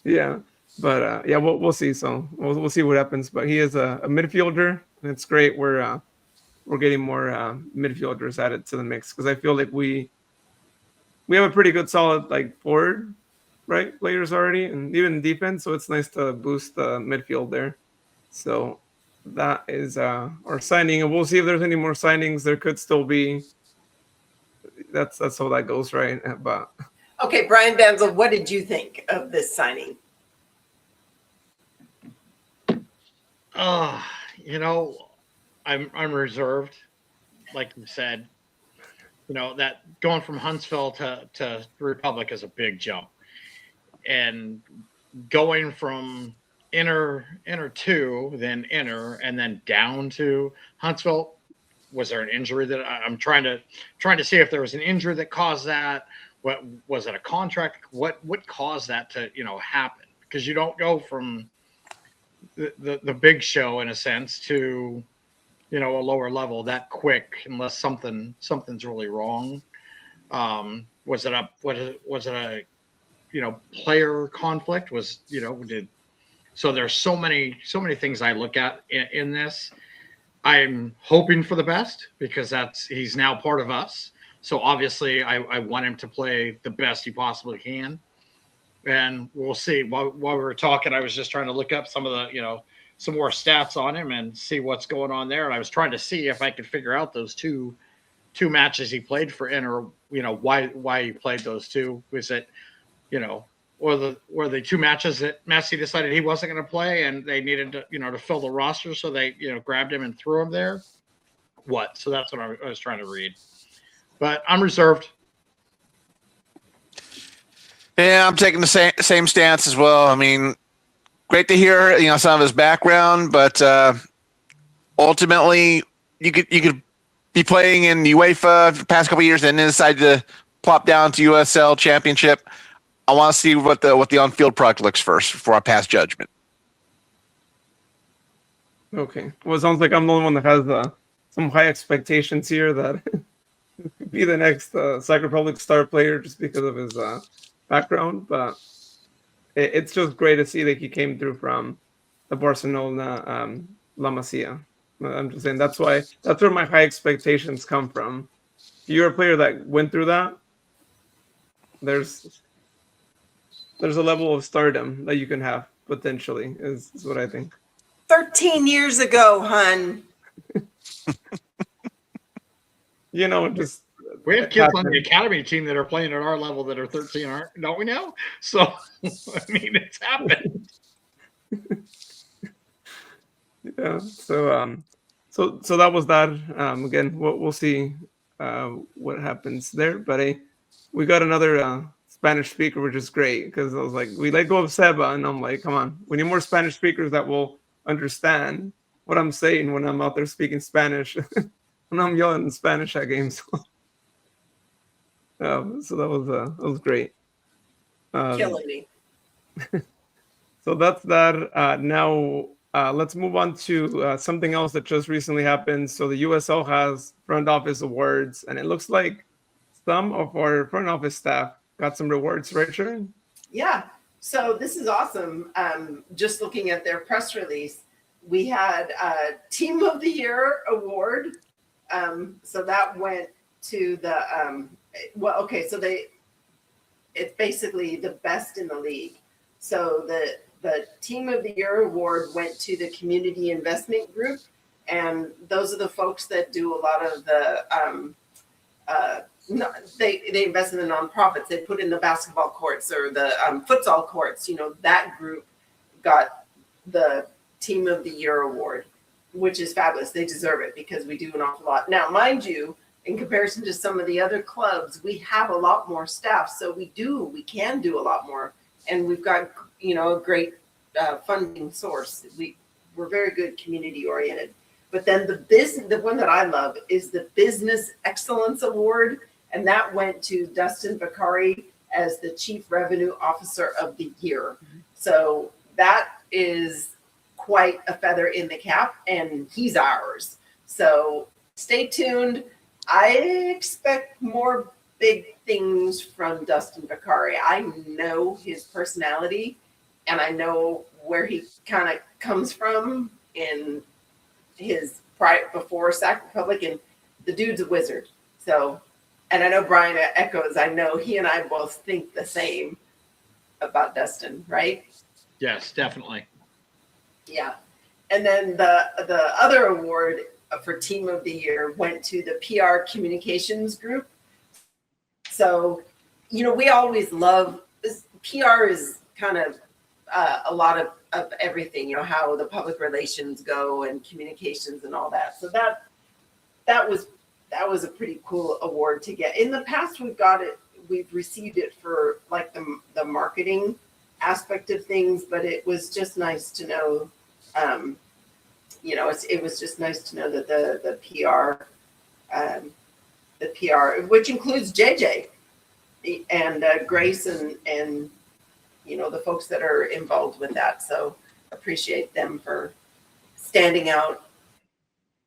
Yeah, but we'll see. So we'll see what happens. But he is a midfielder, and it's great. We're getting more midfielders added to the mix because I feel like we have a pretty good, solid forward, right, players already, and even defense. So it's nice to boost the midfield there. So that is our signing, and we'll see if there's any more signings. There could still be. That's how that goes, right? But okay, Brian Danzl, what did you think of this signing? I'm reserved, like you said. That going from Huntsville to Republic is a big jump, and going from inner 2, then inner, and then down to Huntsville. Was there an injury that I'm trying to see if there was an injury that caused that? What was it, a contract? What caused that to happen? Because you don't go from the big show in a sense to a lower level that quick unless something's really wrong. Was it a player conflict? So there's so many things I look at in this. I'm hoping for the best because he's now part of us. So obviously I want him to play the best he possibly can. And we'll see. While we were talking, I was just trying to look up some of the, some more stats on him and see what's going on there. And I was trying to see if I could figure out those two matches he played for Inter, why he played those 2. Was it, were the 2 matches that Messi decided he wasn't going to play and they needed to, to fill the roster. So they, grabbed him and threw him there. So that's what I was trying to read, but I'm reserved. Yeah, I'm taking the same stance as well. I mean, great to hear, some of his background, but ultimately you could be playing in UEFA for the past couple of years and then decide to plop down to USL Championship. I want to see what the on-field product looks first before I pass judgment. Okay. Well, it sounds like I'm the only one that has some high expectations here that could be the next Sacramento Republic star player just because of his background. But it's just great to see that he came through from the Barcelona La Masia. I'm just saying that's where my high expectations come from. If you're a player that went through that, there's a level of stardom that you can have potentially, is what I think. 13 years ago, hun. You know, just We have kids on the academy team that are playing at our level that are 13, don't we now? So, I mean, it's happened. Yeah. So that was that. Again, we'll see what happens there. But we got another Spanish speaker, which is great because I was like, we let go of Seba, and I'm like, come on, we need more Spanish speakers that will understand what I'm saying when I'm out there speaking Spanish. When I'm yelling in Spanish at games. So that was great. Killing me. So that's that. Now let's move on to something else that just recently happened. So the USL has front office awards, and it looks like some of our front office staff got some rewards, right, Sharon? Yeah. So this is awesome. Just looking at their press release, we had a Team of the Year award. So that went to the it's basically the best in the league. So the Team of the Year award went to the Community Investment Group, and those are the folks that do a lot of the they invest in the nonprofits. They put in the basketball courts or the futsal courts. You know, that group got the Team of the Year award, which is fabulous. They deserve it because we do an awful lot. Now, mind you, in comparison to some of the other clubs, we have a lot more staff. So we can do a lot more. And we've got, a great funding source. We're very good community oriented. But then the one that I love is the Business Excellence Award. And that went to Dustin Bakari as the Chief Revenue Officer of the Year. So that is quite a feather in the cap, and he's ours. So stay tuned. I expect more big things from Dustin Bakari. I know his personality, and I know where he kind of comes from in his before Sac Republic, and the dude's a wizard. So, and I know Brian echoes. I know he and I both think the same about Dustin, right? Yes, definitely. Yeah. And then the other award for Team of the Year went to the PR Communications Group. So, we always love this. PR is kind of a lot of everything, how the public relations go and communications and all that. So that was a pretty cool award to get. In the past, we've received it for like the marketing aspect of things, but it was just nice to know. It was just nice to know that the PR, which includes JJ and Grace and the folks that are involved with that. So appreciate them for standing out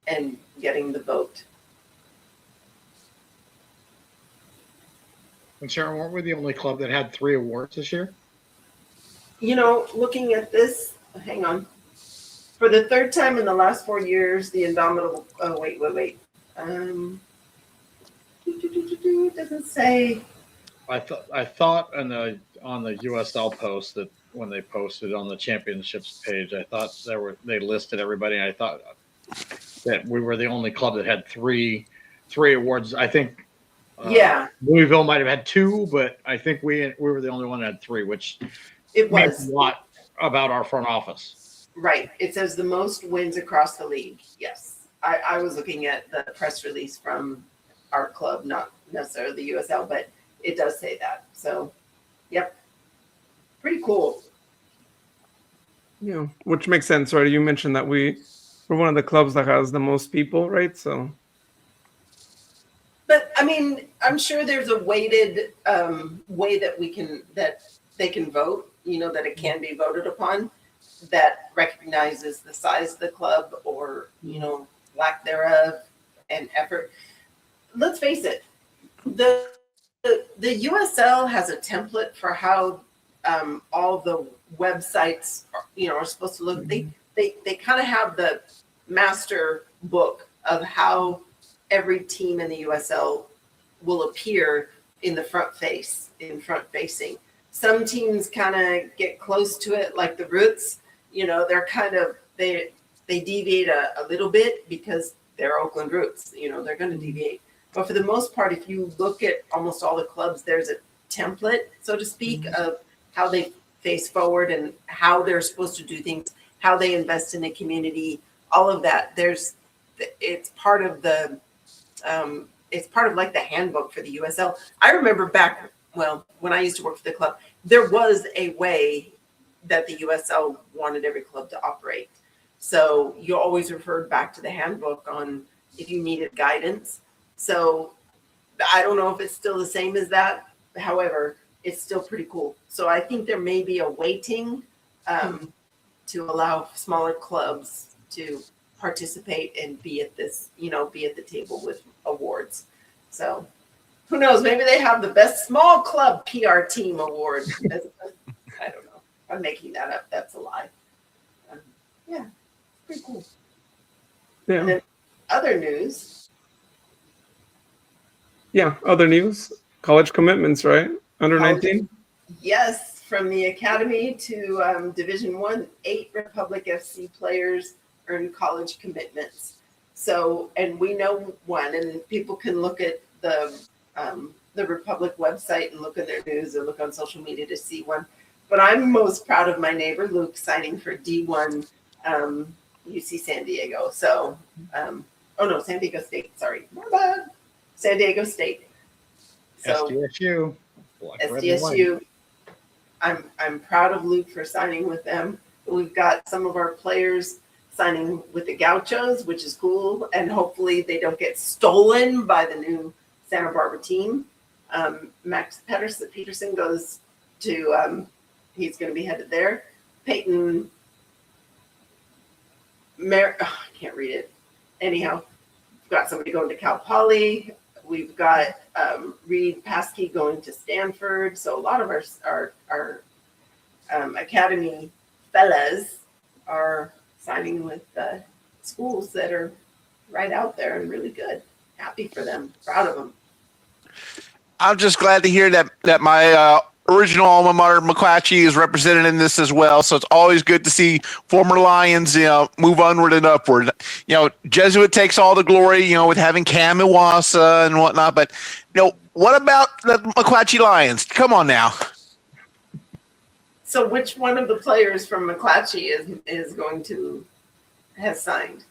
and getting the vote. And Sharon, weren't we the only club that had 3 awards this year? Looking at this, hang on. For the third time in the last 4 years, the Indomitable. Oh, wait. It doesn't say. I thought on the USL post that when they posted on the championships page, I thought they listed everybody. And I thought that we were the only club that had three awards. I think. Louisville might have had 2, but I think we were the only one that had 3, which it was means a lot about our front office. Right. It says the most wins across the league. Yes. I was looking at the press release from our club, not necessarily the USL, but it does say that. So, yep. Pretty cool. Yeah, which makes sense, right? You mentioned that we're one of the clubs that has the most people, right? So. But I mean, I'm sure there's a weighted way that they can vote, that it can be voted upon, that recognizes the size of the club or, lack thereof and effort. Let's face it, the USL has a template for how all the websites are supposed to look. They kind of have the master book of how every team in the USL will appear in the front facing. Some teams kind of get close to it, like the Roots. They're kind of they deviate a little bit because they're Oakland Roots. They're going to deviate. But for the most part, if you look at almost all the clubs, there's a template, so to speak, of how they face forward and how they're supposed to do things, how they invest in the community, all of that. It's part of like the handbook for the USL. I remember back, when I used to work for the club, there was a way that the USL wanted every club to operate. So you always referred back to the handbook on if you needed guidance. So I don't know if it's still the same as that. However, it's still pretty cool. So I think there may be a weighting to allow smaller clubs to participate and be at the table with awards. So who knows? Maybe they have the best small club PR team award. I don't know. I'm making that up. That's a lie. Yeah, pretty cool. Yeah. And then other news. Yeah, other news. College commitments, right? Under 19? Yes, from the academy to Division 1, 8 Republic FC players earned college commitments. So, and we know one, and people can look at the Republic website and look at their news or look on social media to see one. But I'm most proud of my neighbor Luke signing for D1 UC San Diego. So, San Diego State. Sorry, my bad. San Diego State. So, SDSU. SDSU. I'm proud of Luke for signing with them. We've got some of our players signing with the Gauchos, which is cool, and hopefully they don't get stolen by the new Santa Barbara team. Max Peterson goes to he's going to be headed there. Peyton I can't read it. Anyhow, we've got somebody going to Cal Poly. We've got Reed Paskey going to Stanford. So a lot of our academy fellas are signing with schools that are right out there and really good. Happy for them. Proud of them. I'm just glad to hear that my original alma mater, McClatchy, is represented in this as well. So it's always good to see former Lions, move onward and upward. Jesuit takes all the glory, with having Cam Iwasa and whatnot. But, what about the McClatchy Lions? Come on now. So which one of the players from McClatchy is going to have signed?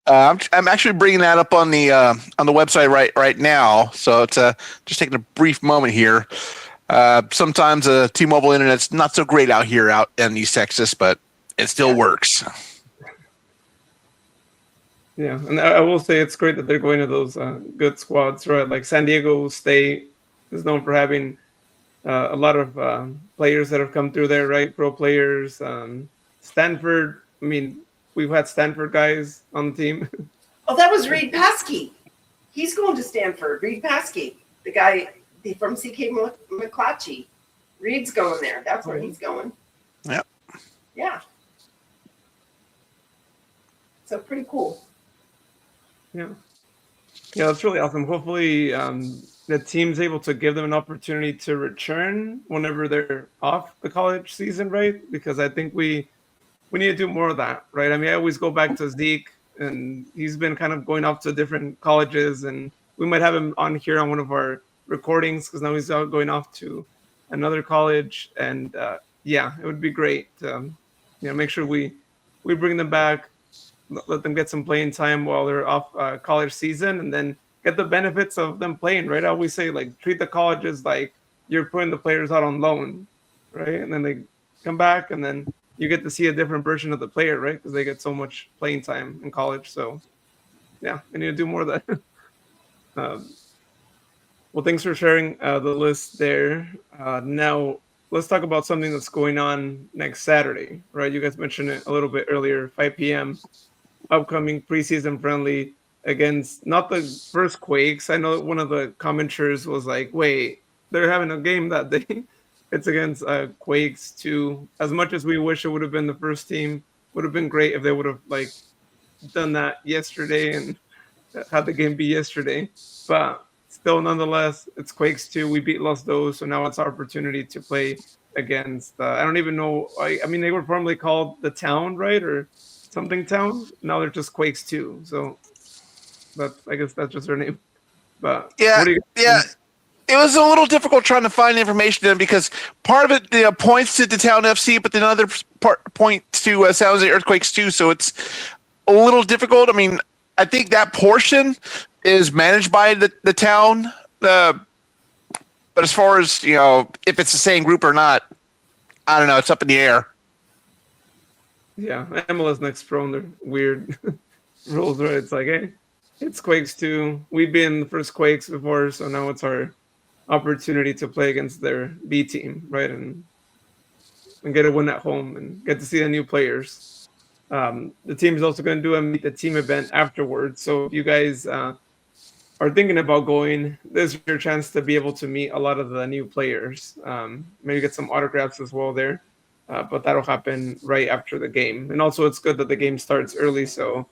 I'm actually bringing that up on the website right now. So it's just taking a brief moment here. Sometimes T-Mobile internet's not so great out in East Texas, but it still works. Yeah, and I will say it's great that they're going to those good squads, right? Like San Diego State is known for having a lot of players that have come through there, right? Pro players. Stanford, we've had Stanford guys on the team. Oh, that was Reed Paskey. He's going to Stanford. Reed Paskey, the guy from CK McClatchy. Reed's going there. That's where he's going. Yep. Yeah. So pretty cool. Yeah, that's really awesome. Hopefully the team's able to give them an opportunity to return whenever they're off the college season, right? Because I think we need to do more of that, right? I always go back to Zeke, and he's been kind of going off to different colleges, and we might have him on here on one of our recordings because now he's going off to another college. And it would be great to make sure we bring them back, let them get some playing time while they're off college season, and then get the benefits of them playing, right? I always say, treat the colleges like you're putting the players out on loan, right? And then they come back, and then you get to see a different version of the player, right? Because they get so much playing time in college. So, yeah, we need to do more of that. Well, thanks for sharing the list there. Now, let's talk about something that's going on next Saturday, right? You guys mentioned it a little bit earlier, 5 p.m., upcoming preseason friendly against not the first Quakes. I know one of the commenters was like, wait, they're having a game that day. It's against Quakes too. As much as we wish it would have been the first team, would have been great if they would have like done that yesterday and had the game be yesterday. But still, nonetheless, it's Quakes 2. We beat Los Dos, so now it's our opportunity to play against, I don't even know. I mean, they were formerly called the Town, right? Or something Town. Now they're just Quakes 2. So I guess that's just their name. But Yeah, what do you yeah. It was a little difficult trying to find information in because part of it points to the Town FC, but then other part points to San Jose Earthquakes too. So it's a little difficult. I mean, I think that portion is managed by the town. But as far as, if it's the same group or not, I don't know. It's up in the air. Yeah, MLS Next Pro and their weird rules, right? It's like, hey, it's Quakes 2. We've been the first Quakes before, so now it's our opportunity to play against their B team, right? And get a win at home and get to see the new players. The team is also going to do a meet the team event afterwards. So if you guys are thinking about going, this is your chance to be able to meet a lot of the new players. Maybe get some autographs as well there. But that'll happen right after the game. And also it's good that the game starts early, so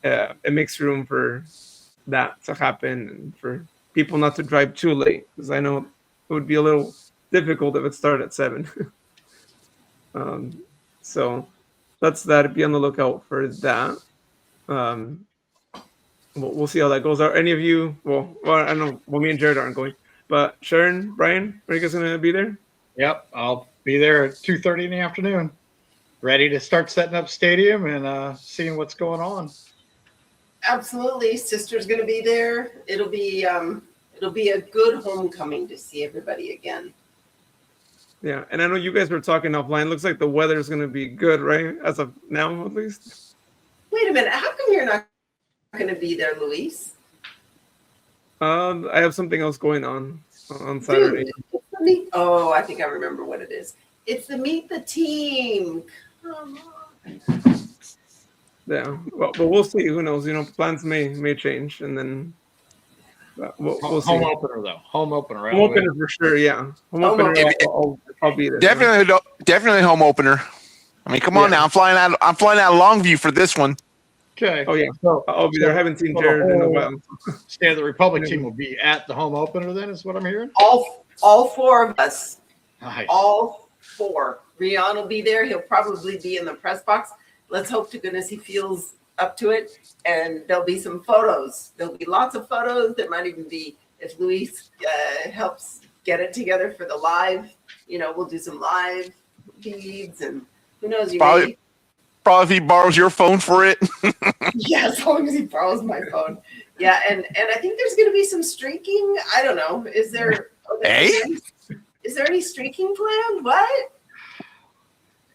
it makes room for that to happen and for people not to drive too late, because I know it would be a little difficult if it started at 7. So that's that. Be on the lookout for that. We'll see how that goes. Are any of you? Well, I don't know. Well, me and Jared aren't going, but Sharon, Brian, are you guys gonna be there? Yep, I'll be there at 2:30 in the afternoon, ready to start setting up stadium and seeing what's going on. Absolutely, sister's going to be there. It'll be a good homecoming to see everybody again. Yeah, and I know you guys were talking offline. Looks like the weather is going to be good, right? As of now, at least. Wait a minute. How come you're not going to be there, Luis? I have something else going on Saturday. Dude, I think I remember what it is. It's the Meet the Team. Come on. Yeah, well, but we'll see. Who knows? Plans may change, and then we'll see. Home opener, though. Home opener, right? Home opener for sure. Yeah, home opener. I'll be there. Definitely home opener. I mean, come on now. I'm flying out of Longview for this one. Okay. Oh yeah, I'll be there. I haven't seen Jared in a while. State of the Republic team will be at the home opener. Then is what I'm hearing. All 4 of us. Nice. All 4. Rian will be there. He'll probably be in the press box. Let's hope to goodness he feels up to it. And there'll be some photos. There'll be lots of photos. There might even be, if Luis helps get it together for the live, we'll do some live feeds, and who knows, Probably if he borrows your phone for it. Yeah, as long as he borrows my phone. Yeah, and I think there's going to be some streaking. I don't know. Is there any streaking planned? What?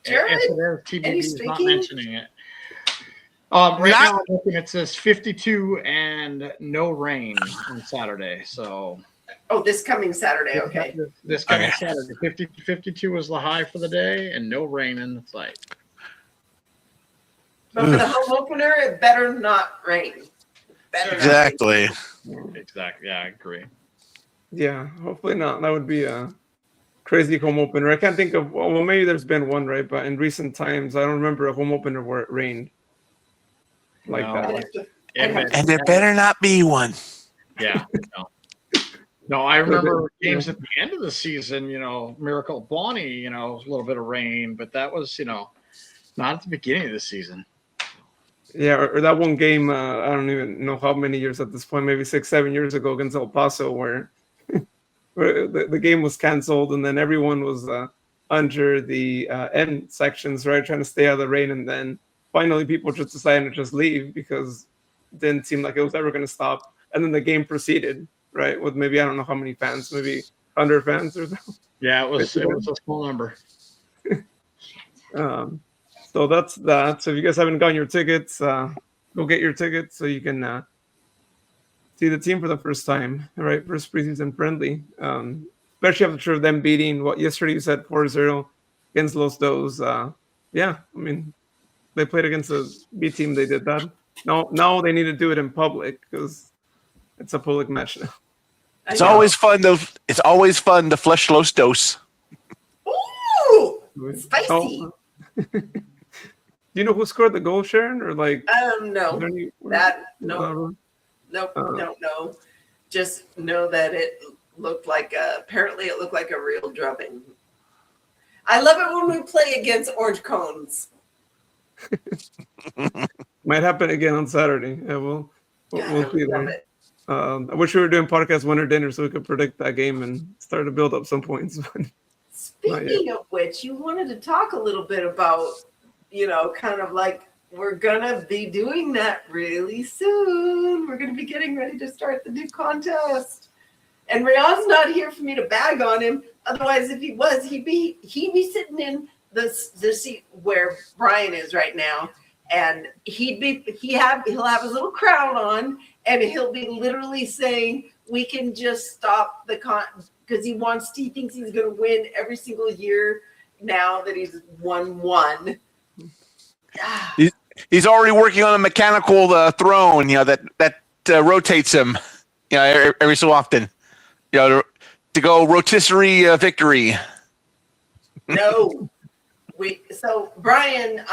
Jared? TBD is not mentioning it. Right now, I'm looking, it says 52 and no rain on Saturday. So. Oh, this coming Saturday. Okay. This coming Saturday. 52 was the high for the day, and no rain in the site. But for the home opener, it better not rain. Exactly. Exactly. Yeah, I agree. Yeah, hopefully not. That would be a crazy home opener. I can't think of. Well, maybe there's been one, right? But in recent times, I don't remember a home opener where it rained like that. And there better not be one. Yeah. No, I remember games at the end of the season, Miracle Bonnie, a little bit of rain, but that was, not at the beginning of the season. Yeah, or that one game, I don't even know how many years at this point, maybe 6-7 years ago against El Paso, where the game was canceled, and then everyone was under the end sections, right, trying to stay out of the rain, and then finally people just decided to just leave because it didn't seem like it was ever going to stop, and then the game proceeded, right, with maybe, I don't know how many fans, maybe 100 fans or so. Yeah, it was a small number. So that's that. So if you guys haven't gotten your tickets, go get your tickets so you can see the team for the first time, right? First preseason friendly. Especially after them beating what yesterday you said 4-0 against Los Dos. Yeah, I mean, they played against a B team. They did that. Now they need to do it in public because it's a public match now. It's always fun to flush Los Dos. Ooh, spicy. Oh. Do you know who scored the goal, Sharon? Or like? No. No. Just know that it looked like apparently it looked like a real drubbing. I love it when we play against orange cones. Might happen again on Saturday. Yeah, we'll see there. I wish we were doing podcast winner dinner so we could predict that game and start to build up some points. Speaking of which, you wanted to talk a little bit about, kind of like we're gonna be doing that really soon. We're gonna be getting ready to start the new contest. And Rayon's not here for me to bag on him. Otherwise, if he was, he'd be sitting in the seat where Brian is right now, and he'll have his little crown on, and he'll be literally saying, "We can just stop the because he thinks he's going to win every single year now that he's won one." He's already working on a mechanical throne, that rotates him, every so often. To go rotisserie victory. No, so Brian,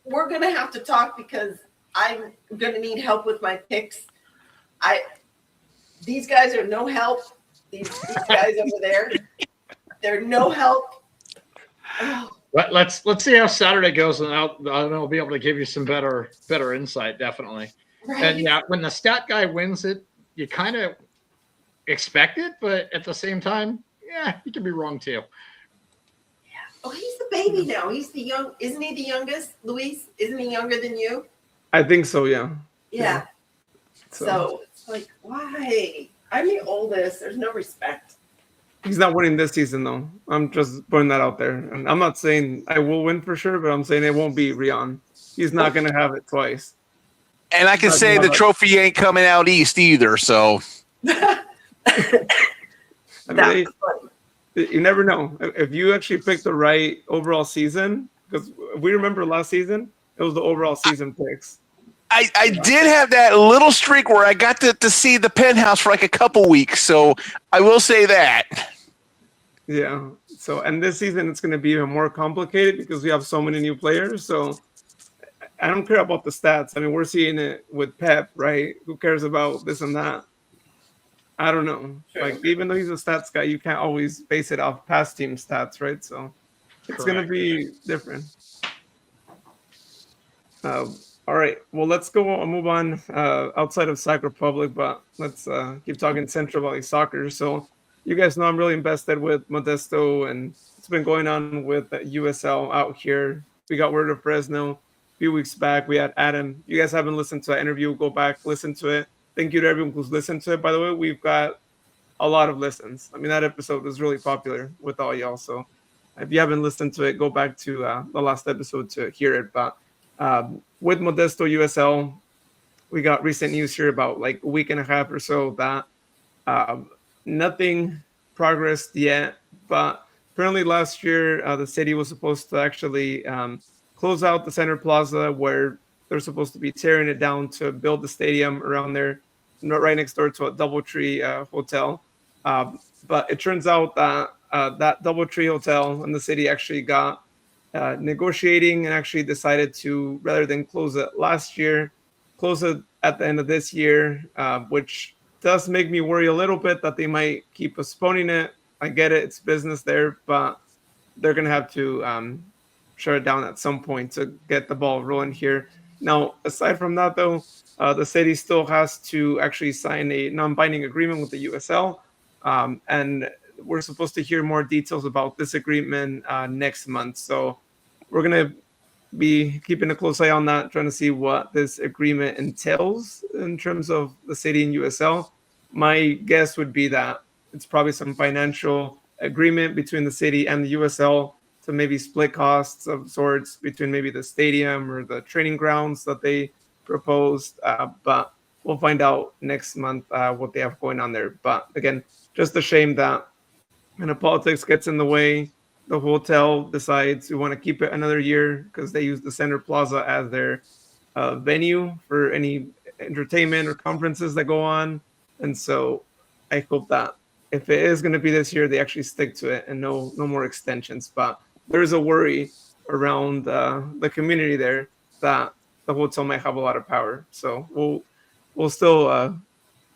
we're gonna have to talk because I'm gonna need help with my picks. These guys are no help. These guys over there, they're no help. Oh. Let's see how Saturday goes, and I'll be able to give you some better insight, definitely. Right. And yeah, when the stat guy wins it, you kind of expect it, but at the same time, yeah, he can be wrong too. Yeah. Oh, he's the baby now. He's isn't he the youngest, Luis? Isn't he younger than you? I think so, yeah. Yeah. So it's like, why? I'm the oldest. There's no respect. He's not winning this season, though. I'm just putting that out there. And I'm not saying I will win for sure, but I'm saying it won't be Rion. He's not going to have it twice. And I can say the trophy ain't coming out east either, so. You never know. If you actually pick the right overall season, because we remember last season, it was the overall season picks. I did have that little streak where I got to see the penthouse for like a couple weeks, so I will say that. Yeah. So, and this season it's going to be even more complicated because we have so many new players. So, I don't care about the stats. I mean, we're seeing it with Pep, right? Who cares about this and that? I don't know. Sure. Like, even though he's a stats guy, you can't always base it off past team stats, right? So, it's going to be different. All right. Well, let's go and move on outside of Sac Republic, but let's keep talking Central Valley Soccer. So, you guys know I'm really invested with Modesto, and it's been going on with USL out here. We got word of Fresno a few weeks back. We had Adam. You guys haven't listened to that interview, go back, listen to it. Thank you to everyone who's listened to it. By the way, we've got a lot of listens. I mean, that episode was really popular with all y'all. So if you haven't listened to it, go back to the last episode to hear it. But with Modesto USL, we got recent news here about like a week and a half or so that nothing progressed yet. But apparently last year, the city was supposed to actually close out the Center Plaza where they're supposed to be tearing it down to build the stadium around there, right next door to a DoubleTree hotel. But it turns out that that DoubleTree hotel and the city actually got negotiating and actually decided to, rather than close it last year, close it at the end of this year, which does make me worry a little bit that they might keep postponing it. I get it, it's business there, but they're going to have to shut it down at some point to get the ball rolling here. Now, aside from that, though, the city still has to actually sign a non-binding agreement with the USL, and we're supposed to hear more details about this agreement next month. So we're going to be keeping a close eye on that, trying to see what this agreement entails in terms of the city and USL. My guess would be that it's probably some financial agreement between the city and the USL to maybe split costs of sorts between maybe the stadium or the training grounds that they proposed. But we'll find out next month what they have going on there. But again, just a shame that politics gets in the way. The hotel decides we want to keep it another year because they use the Center Plaza as their venue for any entertainment or conferences that go on. And so I hope that if it is going to be this year, they actually stick to it and no more extensions. But there's a worry around the community there that the hotel might have a lot of power. So we'll still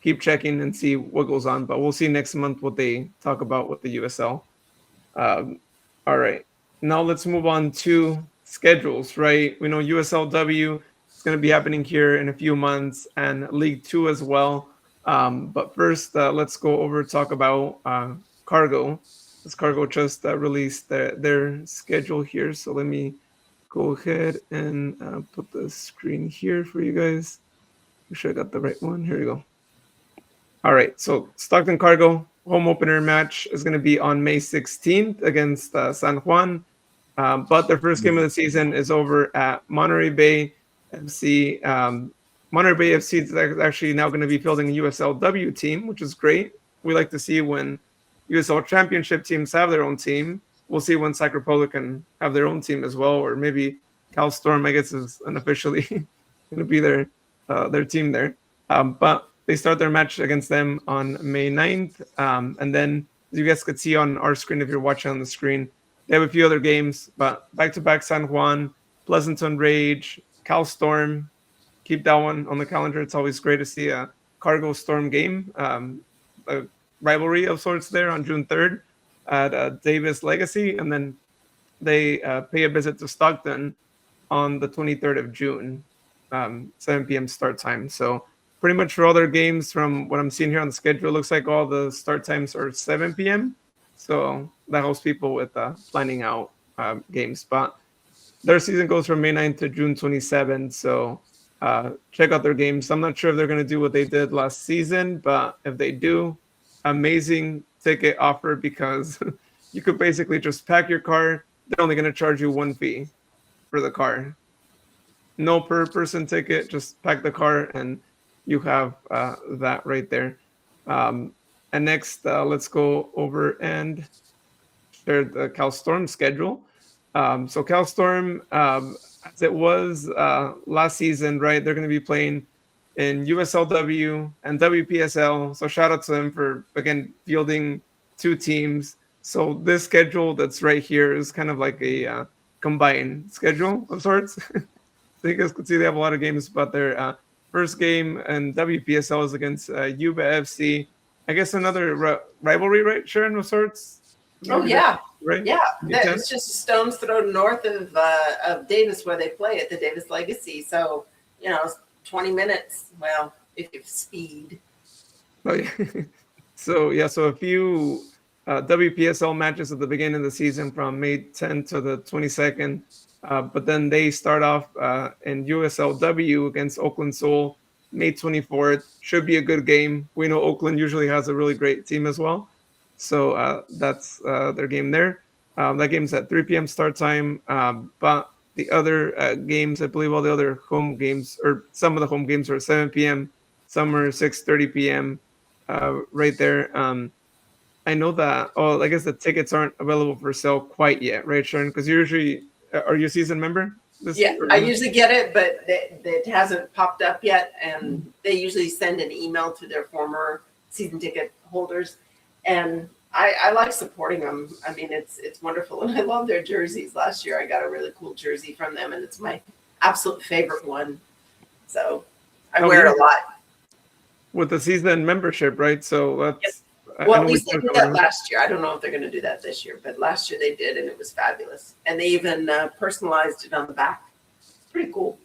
keep checking and see what goes on. But we'll see next month what they talk about with the USL. All right. Now let's move on to schedules, right? We know USL W is going to be happening here in a few months and League Two as well. But first, let's go over talk about Cargo. This Cargo just released their schedule here. So let me go ahead and put the screen here for you guys. Make sure I got the right one. Here we go. All right. So Stockton Cargo home opener match is going to be on May 16th against San Juan. But their first game of the season is over at Monterey Bay FC. Monterey Bay FC is actually now going to be fielding a USL W team, which is great. We like to see when USL Championship teams have their own team. We'll see when Sacramento Republic can have their own team as well, or maybe Cal Storm, I guess, is unofficially going to be their team there. But they start their match against them on May 9th. And then, as you guys could see on our screen, if you're watching on the screen, they have a few other games, but back-to-back San Juan, Pleasanton Rage, Cal Storm. Keep that one on the calendar. It's always great to see a Cargo Storm game, a rivalry of sorts there on June 3rd at Davis Legacy. And then they pay a visit to Stockton on the 23rd of June, 7 p.m. start time. So pretty much for all their games, from what I'm seeing here on the schedule, it looks like all the start times are 7 p.m. So that helps people with planning out games. But their season goes from May 9th to June 27th. So check out their games. I'm not sure if they're going to do what they did last season, but if they do, amazing ticket offer because you could basically just pack your car. They're only going to charge you one fee for the car. No per person ticket, just pack the car and you have that right there. And next, let's go over and share the Cal Storm schedule. So Cal Storm, as it was last season, right? They're going to be playing in USL W and WPSL. So shout out to them for, again, fielding two teams. So this schedule that's right here is kind of like a combined schedule of sorts. So you guys can see they have a lot of games, but their first game and WPSL is against Yuba FC. I guess another rivalry, right, Sharon, of sorts? Oh, yeah. Right? Yeah. It's just a stone's throw north of Davis where they play at the Davis Legacy. So, 20 minutes. Well, if you have speed. Oh, yeah. So a few WPSL matches at the beginning of the season from May 10th to the 22nd. But then they start off in USL W against Oakland Soul, May 24th. Should be a good game. We know Oakland usually has a really great team as well. So that's their game there. That game's at 3 p.m. start time. But the other games, I believe all the other home games, or some of the home games are 7 p.m., some are 6:30 p.m. Right there. I know that, I guess the tickets aren't available for sale quite yet, right, Sharon? Because usually, are you a season member? I usually get it, but it hasn't popped up yet. And they usually send an email to their former season ticket holders. And I like supporting them. I mean, it's wonderful. And I love their jerseys. Last year, I got a really cool jersey from them, and it's my absolute favorite one. So I wear it a lot. With the season membership, right? So that's... Yes. Well, at least they did that last year. I don't know if they're going to do that this year, but last year they did, and it was fabulous. And they even personalized it on the back. It's pretty cool.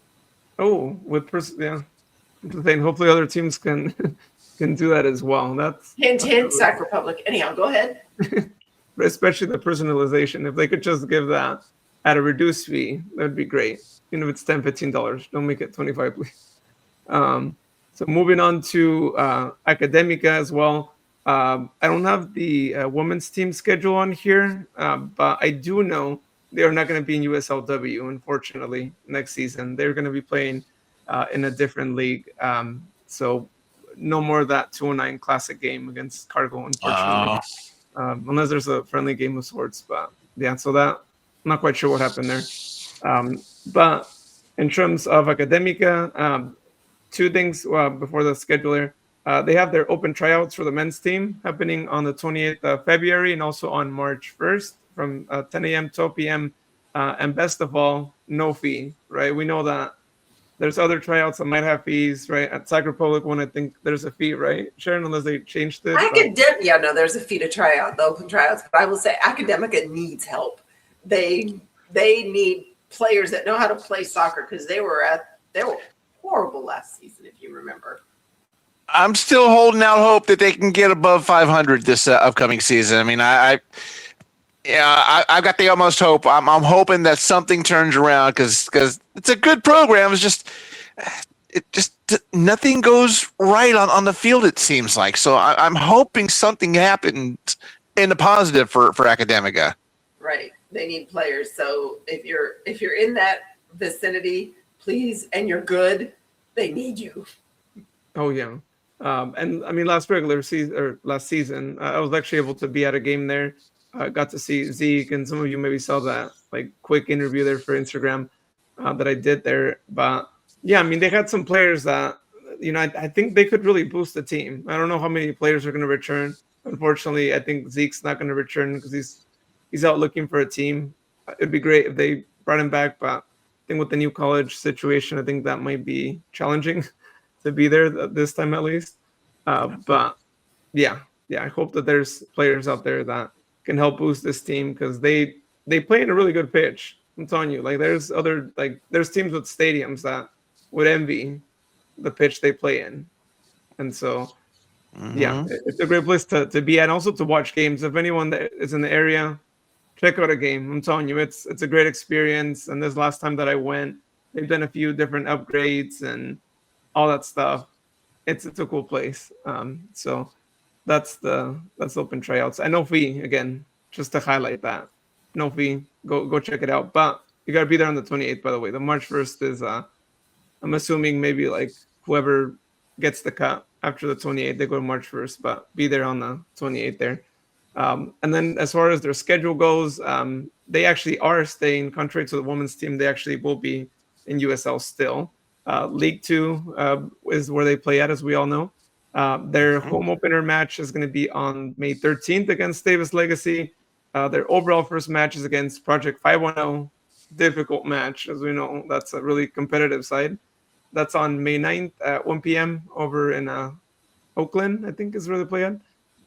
Oh, hopefully other teams can do that as well. That's hint, Sacramento Republic. Anyhow, go ahead. But especially the personalization. If they could just give that at a reduced fee, that would be great. Even if it's $10, $15, don't make it $25, please. So moving on to Academica as well. I don't have the women's team schedule on here, but I do know they are not going to be in USL W, unfortunately, next season. They're going to be playing in a different league. So no more of that 209 classic game against Cargo, unfortunately. Unless there's a friendly game of sorts. But yeah, so that I'm not quite sure what happened there. But in terms of Academica, two things before the scheduler. They have their open tryouts for the men's team happening on the 28th of February and also on March 1st from 10 a.m. 12 p.m. And best of all, no fee, right? We know that there's other tryouts that might have fees, right? At Sacramento Republic one, I think there's a fee, right, Sharon, unless they changed it. Yeah, no, there's a fee to try out the open tryouts, but I will say Academica needs help. They need players that know how to play soccer because they were horrible last season, if you remember. I'm still holding out hope that they can get above 500 this upcoming season. I mean, I've got the utmost hope. I'm hoping that something turns around because it's a good program. It's just nothing goes right on the field. It seems like so. I'm hoping something happens in the positive for Academica. Right, they need players. So if you're in that vicinity, please, and you're good, they need you. Oh yeah. And I mean, last season, I was actually able to be at a game there. Got to see Zeke, and some of you maybe saw that like quick interview there for Instagram that I did there. But yeah, I mean, they had some players that I think they could really boost the team. I don't know how many players are going to return. Unfortunately, I think Zeke's not going to return because he's out looking for a team. It'd be great if they brought him back, but I think with the new college situation, I think that might be challenging to be there this time at least. But yeah, I hope that there's players out there that can help boost this team because they play in a really good pitch. I'm telling you, like there's teams with stadiums that would envy the pitch they play in. And so yeah, it's a great place to be at and also to watch games. If anyone that is in the area, check out a game. I'm telling you, it's a great experience. And this last time that I went, they've done a few different upgrades and all that stuff. It's a cool place. So that's open tryouts. And no fee, again, just to highlight that. No fee. Go check it out. But you gotta be there on the 28th, by the way. The March 1st is I'm assuming maybe like whoever gets the cut after the 28th, they go to March 1st, but be there on the 28th there. And then as far as their schedule goes, they actually are staying, contrary to the women's team, they actually will be in USL still. League Two is where they play at, as we all know. Their home opener match is going to be on May 13th against Davis Legacy. Their overall first match is against Project 510. Difficult match, as we know. That's a really competitive side. That's on May 9th at 1 p.m. over in Oakland, I think is where they play at,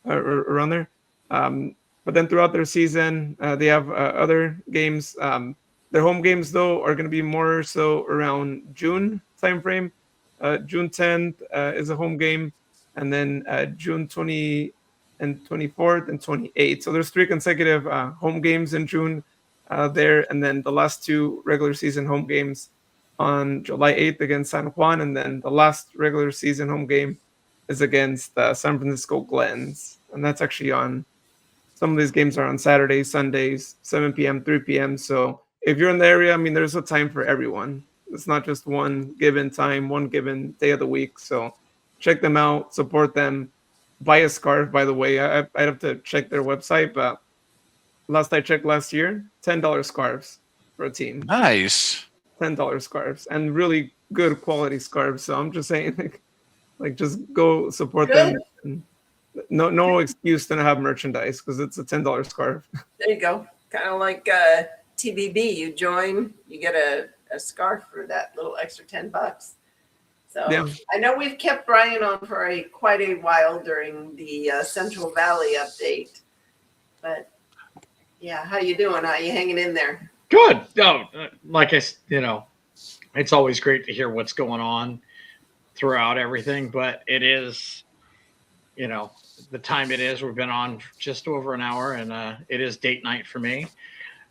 or around there. But then throughout their season, they have other games. Their home games, though, are going to be more so around June timeframe. June 10th is a home game, and then June 20 and 24th and 28th. So there's 3 consecutive home games in June there, and then the last 2 regular season home games on July 8th against San Juan, and then the last regular season home game is against San Francisco Glens, and that's actually on. Some of these games are on Saturdays, Sundays, 7 p.m., 3 p.m. So if you're in the area, I mean, there's a time for everyone. It's not just one given time, one given day of the week. So check them out, support them. Buy a scarf, by the way. I'd have to check their website, but last I checked last year, $10 scarves for a team. Nice. $10 scarves and really good quality scarves. So I'm just saying, like just go support them. And no excuse to not have merchandise because it's a $10 scarf. There you go. Kind of like TBB. You join, you get a scarf for that little extra $10. So yeah. I know we've kept Brian on for quite a while during the Central Valley update, but yeah, how you doing? How you hanging in there? Good. No, it's always great to hear what's going on throughout everything, but it is, the time it is. We've been on just over an hour, and it is date night for me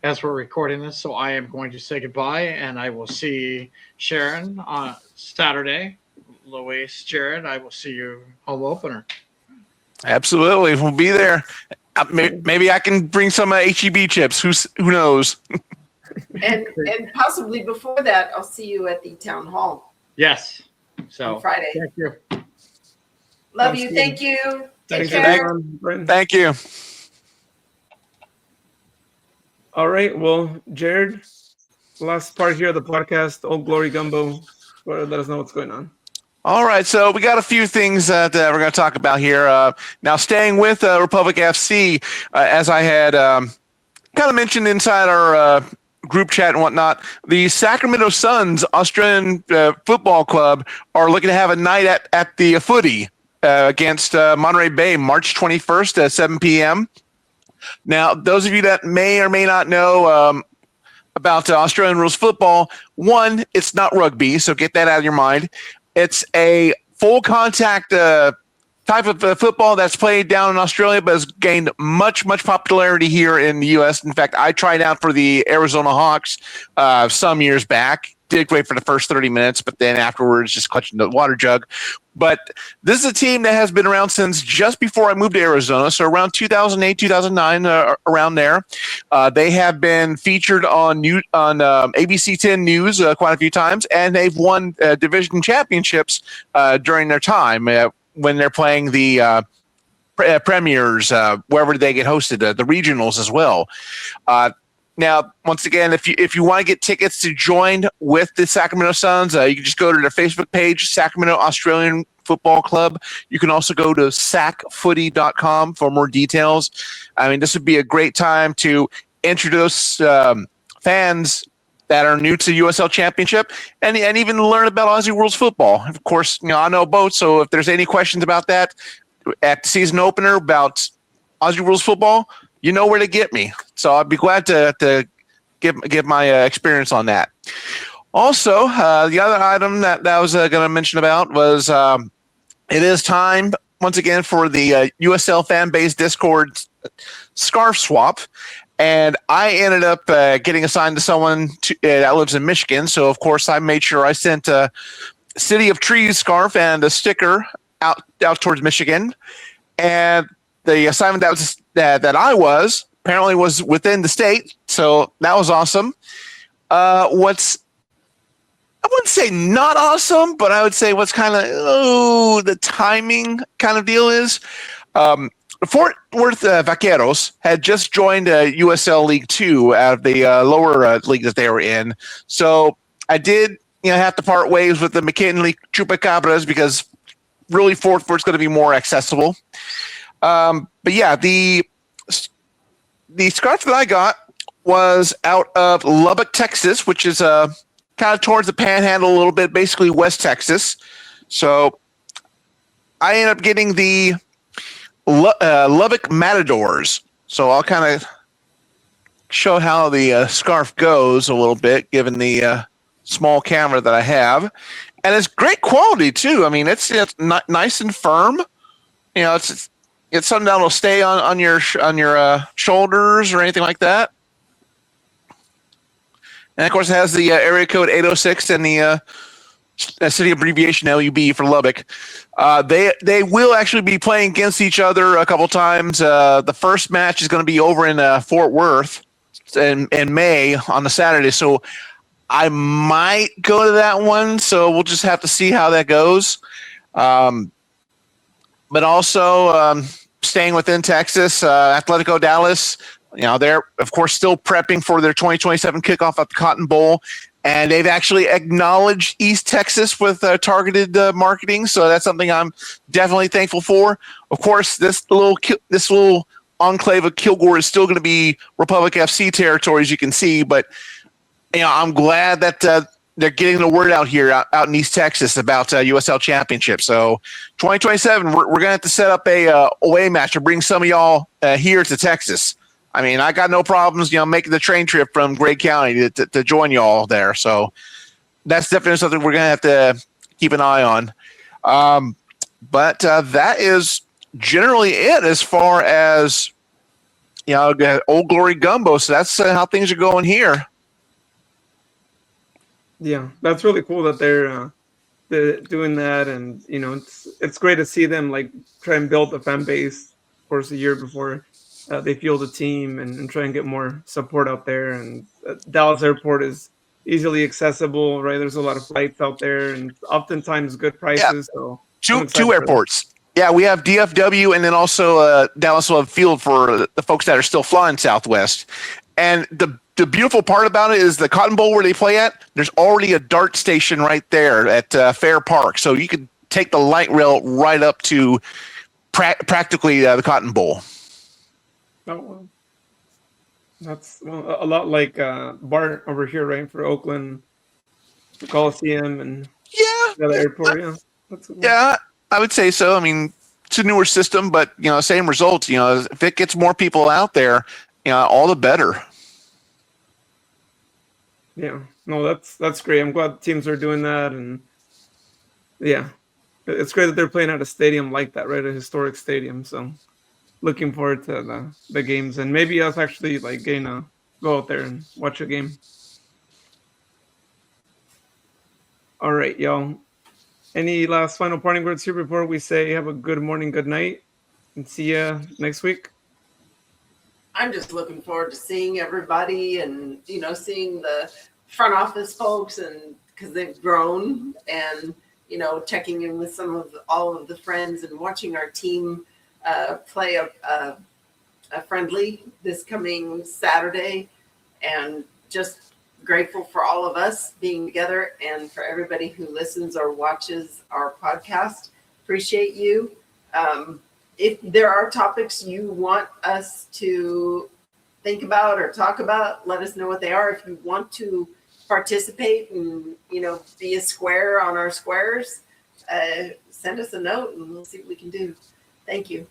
as we're recording this. So I am going to say goodbye, and I will see Sharon on Saturday. Luis, Jared, I will see you home opener. Absolutely. We'll be there. Maybe I can bring some HEB chips. Who knows? and possibly before that, I'll see you at the town hall. Yes. So on Friday. Thank you. Love Sounds you. good. Thank you. Take Thanks for care. being on, Brian. Thank you. All right. Well, Jared, last part here of the podcast, Old Glory Gumbo. Let us know what's going on. All right, so we got a few things that we're going to talk about here. Now, staying with Republic FC, as I had kind of mentioned inside our group chat and whatnot, the Sacramento Suns Australian Football Club are looking to have a night at the footy against Monterey Bay, March 21st at 7 p.m. Now, those of you that may or may not know about Australian rules football, one, it's not rugby, so get that out of your mind. It's a full contact type of football that's played down in Australia, but has gained much popularity here in the U.S. In fact, I tried out for the Arizona Hawks some years back. Did great for the first 30 minutes, but then afterwards just clutching the water jug. But this is a team that has been around since just before I moved to Arizona, so around 2008, 2009, around there. They have been featured on ABC 10 News quite a few times, and they've won division championships during their time when they're playing the premiers, wherever they get hosted, the regionals as well. Now, once again, if you want to get tickets to join with the Sacramento Suns, you can just go to their Facebook page, Sacramento Australian Football Club. You can also go to sacfooty.com for more details. I mean, this would be a great time to introduce fans that are new to USL Championship and even learn about Aussie Rules football. Of course, I know both, so if there's any questions about that at the season opener about Aussie Rules football, you know where to get me. So I'd be glad to give my experience on that. Also, the other item that I was going to mention about was it is time, once again, for the USL fan base Discord scarf swap. And I ended up getting assigned to someone that lives in Michigan. So, of course, I made sure I sent a City of Trees scarf and a sticker out towards Michigan. And the assignment that I was apparently was within the state, so that was awesome. I wouldn't say not awesome, but I would say what's kind of the timing kind of deal is Fort Worth Vaqueros had just joined USL League Two out of the lower league that they were in, so I did have to part ways with the McKinley Chupacabras because really Fort Worth's going to be more accessible. But yeah, the scarf that I got was out of Lubbock, Texas, which is kind of towards the Panhandle a little bit, basically West Texas. So I ended up getting the Lubbock Matadors. So I'll kind of show how the scarf goes a little bit, given the small camera that I have, and it's great quality too. I mean, it's nice and firm. It's something that'll stay on your shoulders or anything like that. And of course, it has the area code 806 and the city abbreviation LUB for Lubbock. They will actually be playing against each other a couple times. The first match is going to be over in Fort Worth in May on the Saturday. So I might go to that one. So we'll just have to see how that goes. But also staying within Texas, Atletico Dallas, they're, of course, still prepping for their 2027 kickoff at the Cotton Bowl. And they've actually acknowledged East Texas with targeted marketing. So that's something I'm definitely thankful for. Of course, this little enclave of Kilgore is still going to be Republic FC territory, as you can see. But I'm glad that they're getting the word out here out in East Texas about USL Championship. So 2027, we're going to have to set up a away match to bring some of y'all here to Texas. I mean, I got no problems, making the train trip from Gray County to join y'all there. So that's definitely something we're going to have to keep an eye on. But that is generally it as far as, Old Glory Gumbo. So that's how things are going here. Yeah, that's really cool that they're doing that, and it's great to see them try and build a fan base. Of course, a year before they field a team and try and get more support out there. And Dallas Airport is easily accessible, right? There's a lot of flights out there, and oftentimes good prices. Yeah. So two airports. Yeah, we have DFW and then also Dallas Love Field for the folks that are still flying Southwest. And the beautiful part about it is the Cotton Bowl where they play at, there's already a dart station right there at Fair Park. So you could take the light rail right up to practically the Cotton Bowl. Oh, well. That's a lot like Bart over here, right? For Oakland, the Coliseum, and the other airport. Yeah, yeah, I would say so. I mean, it's a newer system, but same results. If it gets more people out there, all the better. Yeah, no, that's great. I'm glad teams are doing that, and yeah, it's great that they're playing at a stadium like that, right? A historic stadium. So, looking forward to the games, and maybe us actually like getting to go out there and watch a game. All right, y'all. Any last final parting words here before we say have a good morning, good night, and see you next week? I'm just looking forward to seeing everybody and, seeing the front office folks, and because they've grown, and, checking in with all of the friends and watching our team play a friendly this coming Saturday, and just grateful for all of us being together and for everybody who listens or watches our podcast. Appreciate you. If there are topics you want us to think about or talk about, let us know what they are. If you want to participate and, be a square on our squares, send us a note and we'll see what we can do. Thank you.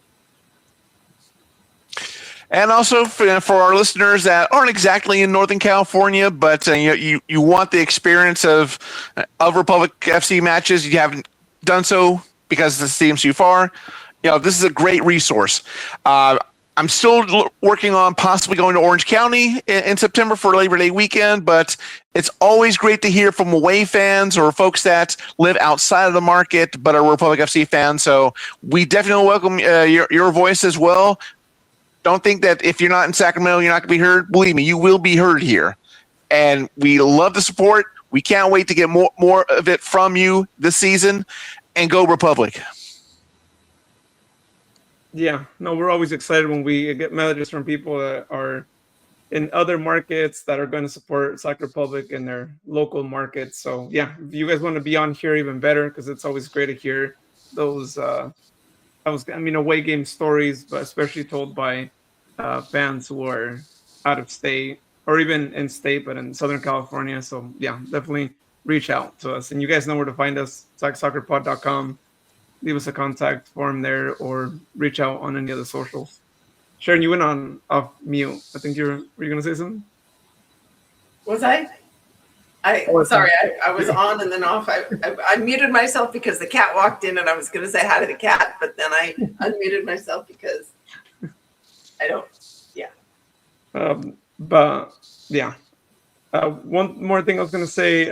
And also for our listeners that aren't exactly in Northern California, but you want the experience of Republic FC matches, you haven't done so because the stadium's too far. This is a great resource. I'm still working on possibly going to Orange County in September for Labor Day weekend, but it's always great to hear from away fans or folks that live outside of the market but are Republic FC fans. So we definitely welcome your voice as well. Don't think that if you're not in Sacramento, you're not going to be heard. Believe me, you will be heard here. And we love the support. We can't wait to get more of it from you this season. And go Republic. Yeah, no, we're always excited when we get messages from people that are in other markets that are going to support Soccer Republic in their local markets. So, yeah, if you guys want to be on here, even better, because it's always great to hear those away game stories, but especially told by fans who are out of state or even in state, but in Southern California. So yeah, definitely reach out to us. And you guys know where to find us, soccerpod.com. Leave us a contact form there or reach out on any of the socials. Sharon, you went off mute. I think were you going to say something? Was I? Sorry, I was on and then off. I muted myself because the cat walked in and I was going to say hi to the cat, but then I unmuted myself because I don't, yeah. But yeah. One more thing I was going to say,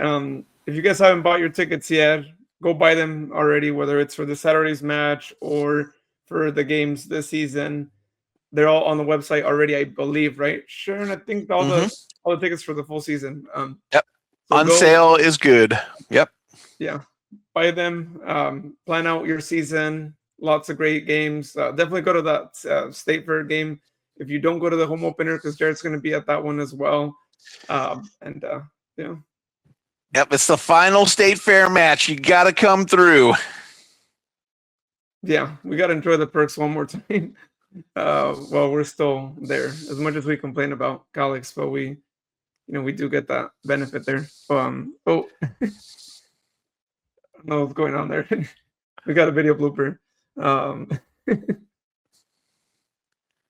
if you guys haven't bought your tickets yet, go buy them already, whether it's for the Saturday's match or for the games this season. They're all on the website already, I believe, right? Sharon, I think all the tickets for the full season. Yep. So on sale is good. Yep. Yeah. Buy them. Plan out your season. Lots of great games. Definitely go to that State Fair game. If you don't go to the home opener, because Jared's going to be at that one as well. Yeah. Yep. It's the final State Fair match. You got to come through. Yeah. We got to enjoy the perks one more time. Well, we're still there. As much as we complain about Cal Expo, we do get that benefit there. I don't know what's going on there. We got a video blooper.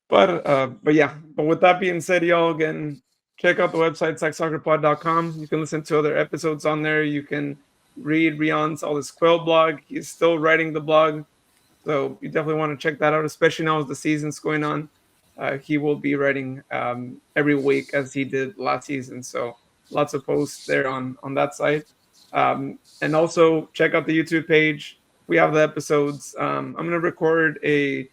But yeah. But with that being said, y'all, again, check out the website, soccerpod.com. You can listen to other episodes on there. You can read Rion's all his Quail blog. He's still writing the blog. So you definitely want to check that out, especially now as the season's going on. He will be writing every week as he did last season. So lots of posts there on that site. And also check out the YouTube page. We have the episodes. I'm going to record a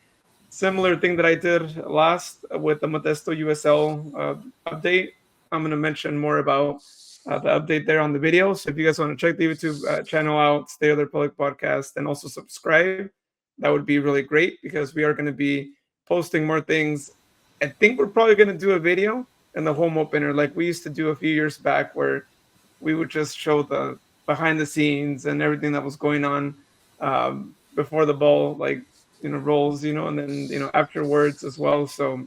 similar thing that I did last with the Modesto USL update. I'm going to mention more about the update there on the video. So if you guys want to check the YouTube channel out, Stay Other Public Podcast, and also subscribe. that would be really great because we are going to be posting more things. I think we're probably going to do a video in the home opener like we used to do a few years back, where we would just show the behind the scenes and everything that was going on before the ball, like, rolls, and then, afterwards as well. So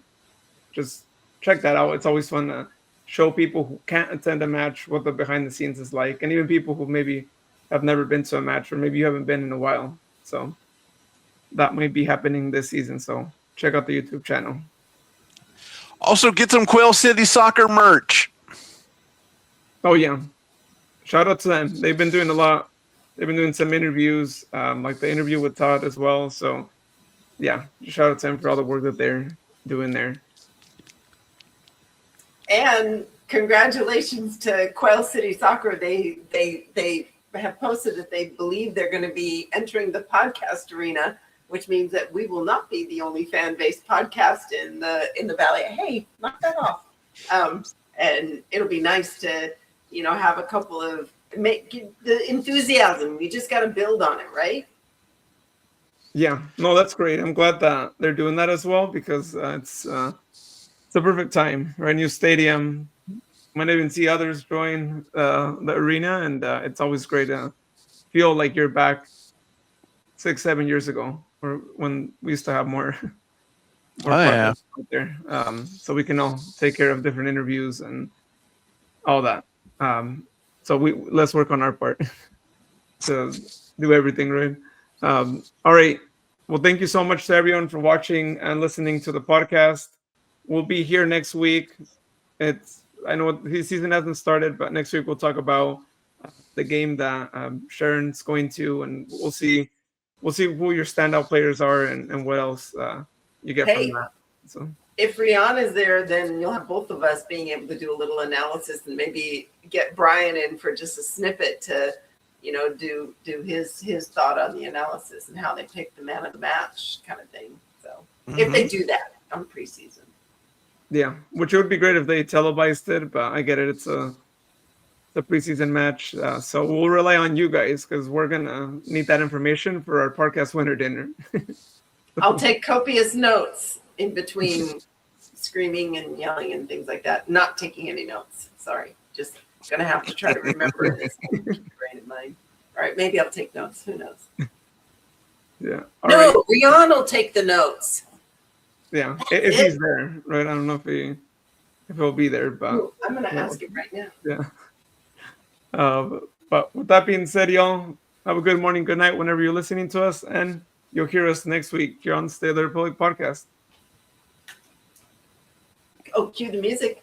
just check that out. It's always fun to show people who can't attend a match what the behind the scenes is like, and even people who maybe have never been to a match, or maybe you haven't been in a while. So that might be happening this season. So check out the YouTube channel. Also, get some Quail City Soccer merch. Oh yeah, shout out to them. They've been doing a lot. They've been doing some interviews, like the interview with Todd as well. So yeah, shout out to them for all the work that they're doing there. And congratulations to Quail City Soccer. They have posted that they believe they're going to be entering the podcast arena, which means that we will not be the only fan-based podcast in the Valley. Hey, knock that off. And it'll be nice to, have a couple of the enthusiasm. We just got to build on it, right? Yeah, no, that's great. I'm glad that they're doing that as well, because it's a perfect time, right? New stadium. Might even see others join the arena, and it's always great to feel like you're back 6-7 years ago, or when we used to have more out there. So we can all take care of different interviews and all that. So let's work on our part to do everything right. All right. Well, thank you so much to everyone for watching and listening to the podcast. We'll be here next week. I know the season hasn't started, but next week we'll talk about the game that Sharon's going to, and we'll see who your standout players are and what else you get from that. So if Rihanna's there, then you'll have both of us being able to do a little analysis and maybe get Brian in for just a snippet to, do his thought on the analysis and how they pick the man of the match kind of thing. So if they do that on preseason. Yeah, which would be great if they televised it, but I get it. It's a preseason match. So we'll rely on you guys, because we're going to need that information for our podcast winner dinner. I'll take copious notes in between screaming and yelling and things like that. Not taking any notes. Sorry. Just going to have to try to remember this brain in mind. All right, maybe I'll take notes. Who knows? Yeah. Rihanna will take the notes. Yeah, if he's there, right? I don't know if he'll be there, but I'm gonna ask him right now. Yeah. But with that being said, y'all, have a good morning, good night, whenever you're listening to us, and you'll hear us next week here on the State of the Republic podcast. Oh, cue the music.